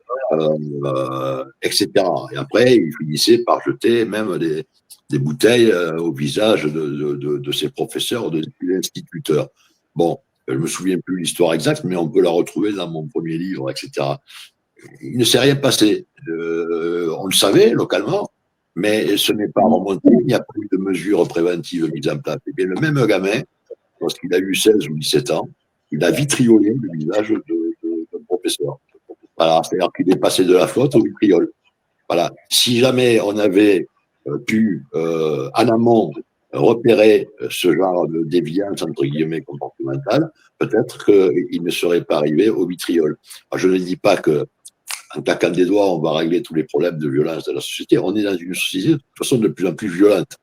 etc. Et après, il finissait par jeter même des bouteilles au visage de ses professeurs, de ses instituteurs. Bon, je ne me souviens plus l'histoire exacte, mais on peut la retrouver dans mon premier livre, etc. Il ne s'est rien passé. On le savait localement, mais ce n'est pas remonté. Il n'y a pas eu de mesures préventives mises en place. Et bien, le même gamin, lorsqu'il a eu 16 ou 17 ans, il a vitriolé le visage d'un professeur. Voilà, c'est-à-dire qu'il est passé de la flotte au vitriol. Voilà. Si jamais on avait pu, en amont, repérer ce genre de déviance, entre guillemets, comportementale, peut-être qu'il ne serait pas arrivé au vitriol. Alors, je ne dis pas que en claquant des doigts, on va régler tous les problèmes de violence de la société. On est dans une société, de toute façon, de plus en plus violente.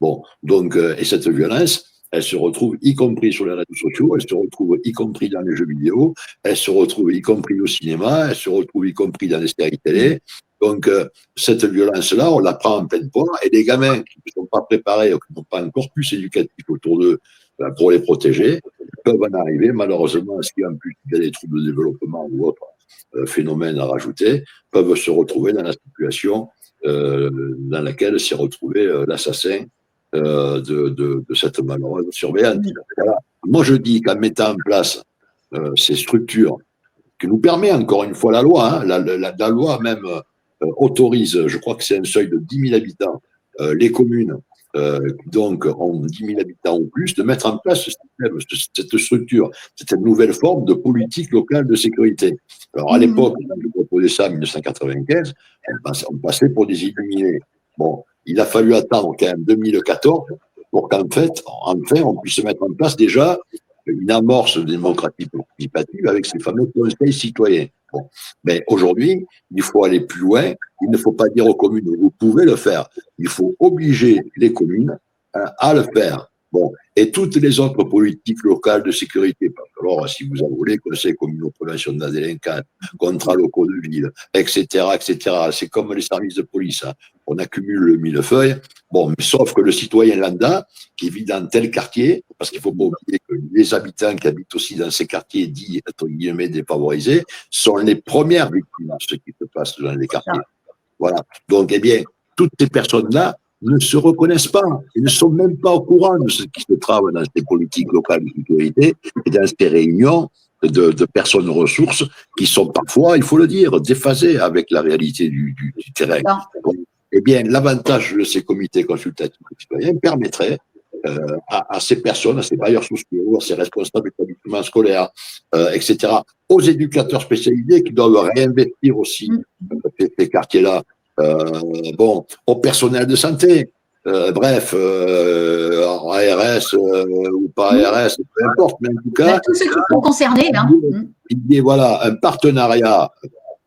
Bon, donc, et cette violence, elle se retrouve y compris sur les réseaux sociaux, elle se retrouve y compris dans les jeux vidéo, elle se retrouve y compris au cinéma, elle se retrouve y compris dans les séries télé. Donc, cette violence-là, on la prend en pleine poire, et les gamins qui ne sont pas préparés ou qui n'ont pas un corpus éducatif autour d'eux pour les protéger, peuvent en arriver, malheureusement, si en plus il y a des troubles de développement ou autres phénomènes à rajouter, peuvent se retrouver dans la situation dans laquelle s'est retrouvé l'assassin de cette malheureuse surveillante. Voilà. Moi, je dis qu'en mettant en place ces structures que nous permet encore une fois la loi, hein, la loi même autorise, je crois que c'est un seuil de 10 000 habitants, les communes qui donc ont 10 000 habitants ou plus, de mettre en place ce système, cette structure, cette nouvelle forme de politique locale de sécurité. Alors à l'époque, quand je proposais ça en 1995, on passait pour des illuminés. Bon, il a fallu attendre quand même 2014 pour qu'en fait, enfin, on puisse mettre en place déjà une amorce de démocratie participative avec ces fameux conseils citoyens. Bon. Mais aujourd'hui, il faut aller plus loin. Il ne faut pas dire aux communes, vous pouvez le faire. Il faut obliger les communes à le faire. Bon, et toutes les autres politiques locales de sécurité. Alors, si vous en voulez, conseil communaux, prévention de la délinquance, contrats locaux de ville, etc., etc. C'est comme les services de police. Hein. On accumule le millefeuille. Bon, mais sauf que le citoyen lambda, qui vit dans tel quartier, parce qu'il ne faut pas oublier que les habitants qui habitent aussi dans ces quartiers dits, entre guillemets, défavorisés, sont les premières victimes de ce qui se passe dans les quartiers. Voilà. Donc, eh bien, toutes ces personnes-là ne se reconnaissent pas et ne sont même pas au courant de ce qui se trame dans ces politiques locales de sécurité et dans ces réunions de personnes ressources qui sont parfois, il faut le dire, déphasées avec la réalité du terrain. Donc, eh bien, l'avantage de ces comités consultatifs citoyens permettrait à ces personnes, à ces bailleurs sociaux, à ces responsables d'établissements scolaires, etc., aux éducateurs spécialisés qui doivent réinvestir aussi ces quartiers-là, bon, au personnel de santé, bref, ARS ou pas ARS, peu importe, mais en tout cas, tous ceux qui sont concernés, là. Il y a voilà, un partenariat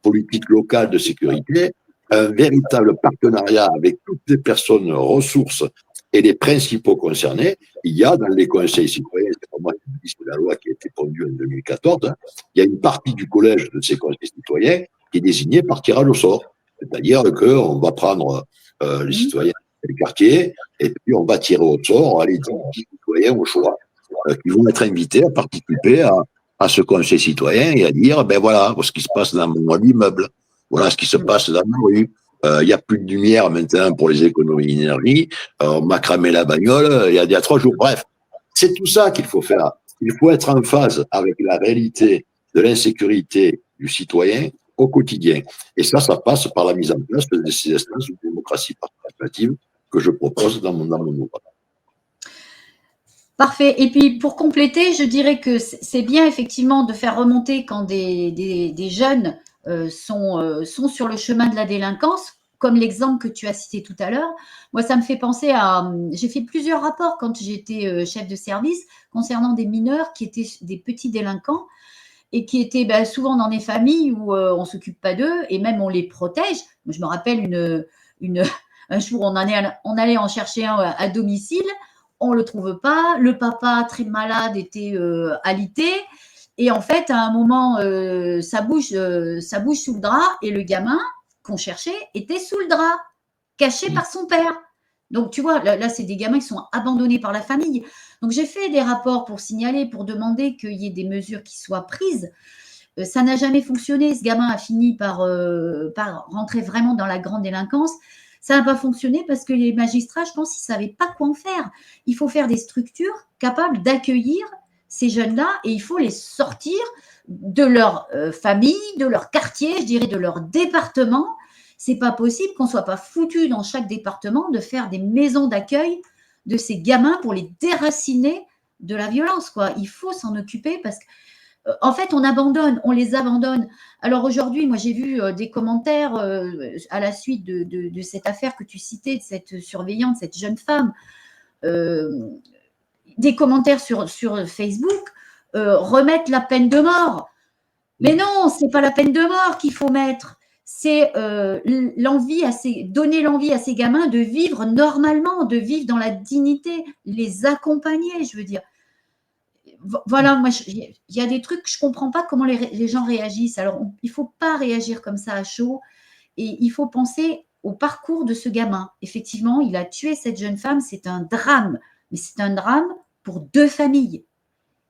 politique local de sécurité, un véritable partenariat avec toutes les personnes ressources et les principaux concernés. Il y a dans les conseils citoyens, c'est pas moi qui dis, c'est la loi qui a été pondue en 2014, hein, il y a une partie du collège de ces conseils citoyens qui est désignée par tirage au sort. C'est-à-dire qu'on va prendre les citoyens du quartier et puis on va tirer au sort les 10 citoyens au choix qui vont être invités à participer à ce conseil citoyen et à dire, ben voilà, ce qui se passe dans mon immeuble, voilà ce qui se passe dans ma rue. Il n'y a plus de lumière maintenant pour les économies d'énergie, on m'a cramé la bagnole il y a 3 jours. Bref, c'est tout ça qu'il faut faire. Il faut être en phase avec la réalité de l'insécurité du citoyen au quotidien. Et ça passe par la mise en place de ces instances de démocratie participative que je propose dans mon ouvrage. Parfait. Et puis, pour compléter, je dirais que c'est bien effectivement de faire remonter quand des jeunes sont sur le chemin de la délinquance, comme l'exemple que tu as cité tout à l'heure. Moi, ça me fait penser à… J'ai fait plusieurs rapports quand j'étais chef de service concernant des mineurs qui étaient des petits délinquants et qui étaient souvent dans des familles où on ne s'occupe pas d'eux et même on les protège. Moi, je me rappelle un jour, on allait en chercher un à domicile. On ne le trouve pas. Le papa, très malade, était alité. Et en fait, à un moment, ça bouge sous le drap et le gamin qu'on cherchait était sous le drap, caché par son père. Donc, tu vois, là, c'est des gamins qui sont abandonnés par la famille. Donc, j'ai fait des rapports pour signaler, pour demander qu'il y ait des mesures qui soient prises. Ça n'a jamais fonctionné. Ce gamin a fini par rentrer vraiment dans la grande délinquance. Ça n'a pas fonctionné parce que les magistrats, je pense, ils ne savaient pas quoi en faire. Il faut faire des structures capables d'accueillir ces jeunes-là et il faut les sortir de leur famille, de leur quartier, je dirais de leur département. C'est pas possible qu'on ne soit pas foutu dans chaque département de faire des maisons d'accueil de ces gamins pour les déraciner de la violence, quoi. Il faut s'en occuper parce que en fait, on les abandonne. Alors aujourd'hui, moi j'ai vu des commentaires à la suite de cette affaire que tu citais, de cette surveillante, cette jeune femme, des commentaires sur Facebook, remettre la peine de mort. Mais non, c'est pas la peine de mort qu'il faut mettre. C'est donner l'envie à ces gamins de vivre normalement, de vivre dans la dignité, les accompagner, je veux dire. Voilà, moi, il y a des trucs que je ne comprends pas comment les gens réagissent. Alors, il ne faut pas réagir comme ça à chaud et il faut penser au parcours de ce gamin. Effectivement, il a tué cette jeune femme, c'est un drame, mais c'est un drame pour 2 familles.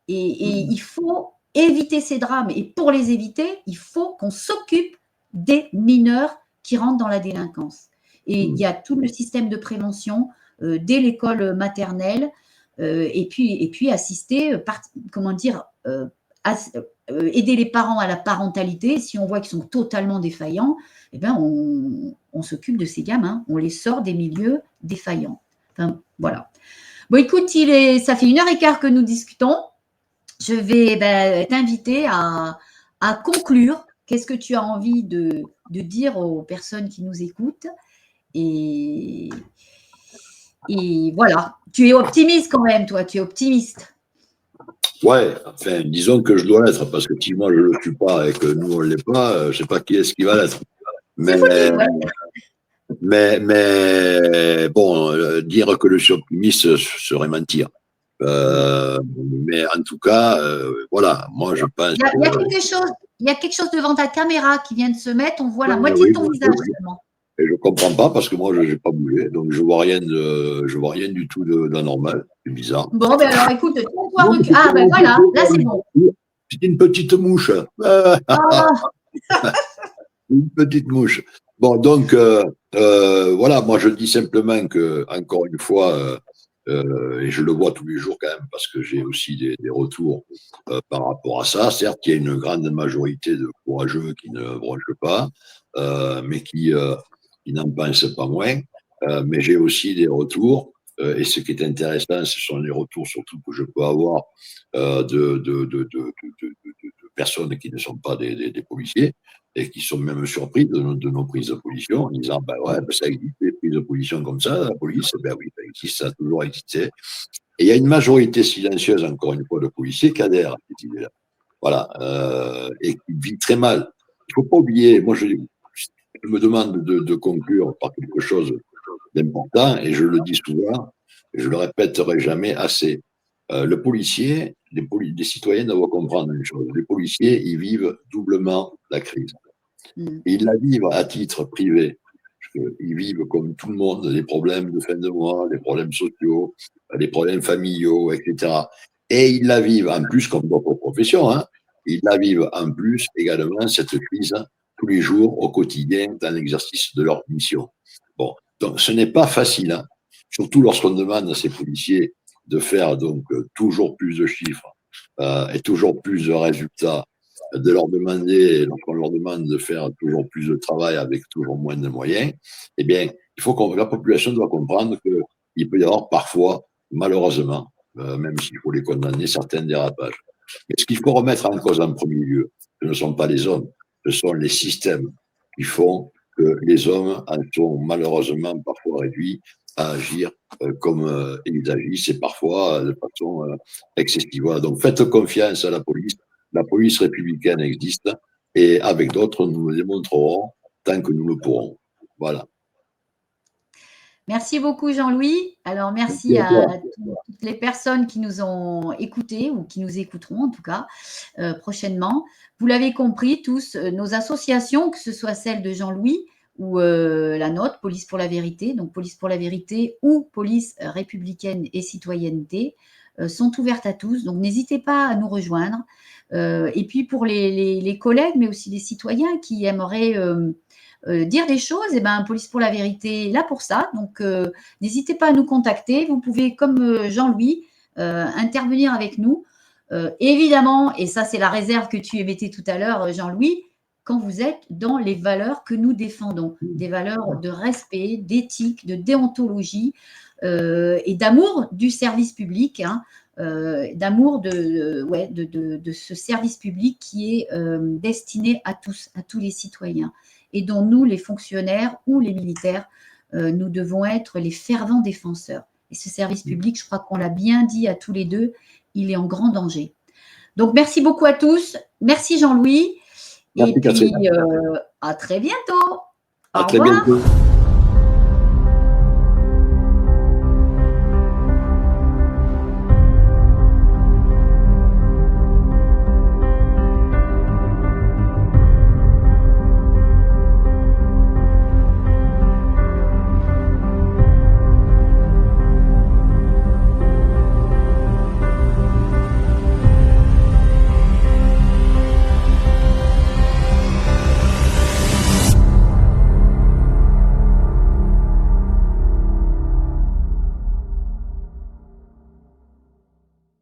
Et il faut éviter ces drames. Et pour les éviter, il faut qu'on s'occupe des mineurs qui rentrent dans la délinquance. Et il y a tout le système de prévention dès l'école maternelle. Et puis assister, aider les parents à la parentalité. Si on voit qu'ils sont totalement défaillants, eh ben on s'occupe de ces gamins, on les sort des milieux défaillants. Enfin, voilà. Bon, écoute, ça fait 1h15 que nous discutons. Je vais t'inviter à conclure. Qu'est-ce que tu as envie de dire aux personnes qui nous écoutent ? Et voilà, tu es optimiste quand même, toi, tu es optimiste. Ouais, enfin, disons que je dois l'être, parce que si moi je ne le suis pas et que nous on ne l'est pas, je ne sais pas qui est-ce qui va l'être. Mais bon, dire que je suis optimiste serait mentir. Mais en tout cas, voilà, moi je pense Il y a quelque chose devant ta caméra qui vient de se mettre. On voit la moitié oui, de ton visage seulement. et je comprends pas parce que moi je n'ai pas bougé, donc je vois rien du tout d'anormal. C'est bizarre. Bon, ben alors écoute, tiens-toi Non, Ah, ben voilà, là c'est bon. c'est une petite mouche. Ah, Une petite mouche. Bon, donc voilà, moi je dis simplement que, encore une fois, et je le vois tous les jours quand même, parce que j'ai aussi des retours par rapport à ça. Certes, il y a une grande majorité de courageux qui ne bronchent pas, mais qui n'en pensent pas moins. Mais j'ai aussi des retours, et ce qui est intéressant, ce sont les retours surtout que je peux avoir de personnes qui ne sont pas des policiers, et qui sont même surpris de nos prises de position en disant ben ouais, ben ça existe, des prises de position comme ça, la police, ben oui, ça existe, ça a toujours existé. Et il y a une majorité silencieuse, encore une fois, de policiers qui adhèrent à cette idée-là. Voilà, et qui vit très mal. Il ne faut pas oublier, moi je me demande de conclure par quelque chose d'important, et je le dis souvent, et je le répéterai jamais assez. Le policier, les citoyens doivent comprendre une chose, les policiers, ils vivent doublement la crise. Et ils la vivent à titre privé. Ils vivent comme tout le monde des problèmes de fin de mois, des problèmes sociaux, des problèmes familiaux, etc. Et ils la vivent en plus comme d'autres professions. Hein, ils la vivent en plus également, cette crise, tous les jours, au quotidien, dans l'exercice de leur mission. Bon, donc ce n'est pas facile, hein, surtout lorsqu'on demande à ces policiers de faire donc toujours plus de chiffres et toujours plus de résultats, de leur demander, lorsqu'on leur demande de faire toujours plus de travail avec toujours moins de moyens, eh bien, il faut que la population doit comprendre qu'il peut y avoir parfois, malheureusement, même s'il faut les condamner, certains dérapages. Mais ce qu'il faut remettre en cause en premier lieu, ce ne sont pas les hommes, ce sont les systèmes qui font que les hommes en sont malheureusement parfois réduits à agir comme ils agissent, et parfois de façon excessive. Voilà. Donc faites confiance à la police républicaine existe, et avec d'autres, nous le démontrerons tant que nous le pourrons. Voilà. merci beaucoup Jean-Louis. Alors merci à toutes les personnes qui nous ont écoutés ou qui nous écouteront en tout cas prochainement. Vous l'avez compris tous, nos associations, que ce soit celle de Jean-Louis ou la nôtre, Police pour la vérité, donc Police pour la vérité ou Police républicaine et citoyenneté, sont ouvertes à tous. Donc n'hésitez pas à nous rejoindre. Et puis pour les collègues, mais aussi les citoyens qui aimeraient dire des choses, et ben Police pour la vérité est là pour ça. Donc n'hésitez pas à nous contacter. Vous pouvez, comme Jean-Louis, intervenir avec nous. Évidemment, et ça c'est la réserve que tu émettais tout à l'heure, Jean-Louis, quand vous êtes dans les valeurs que nous défendons, des valeurs de respect, d'éthique, de déontologie et d'amour du service public, hein, d'amour de ce service public qui est destiné à tous les citoyens, et dont nous, les fonctionnaires ou les militaires, nous devons être les fervents défenseurs. Et ce service public, je crois qu'on l'a bien dit à tous les deux, il est en grand danger. Donc, merci beaucoup à tous. Merci Jean-Louis. Et puis, à très bientôt. À très bientôt.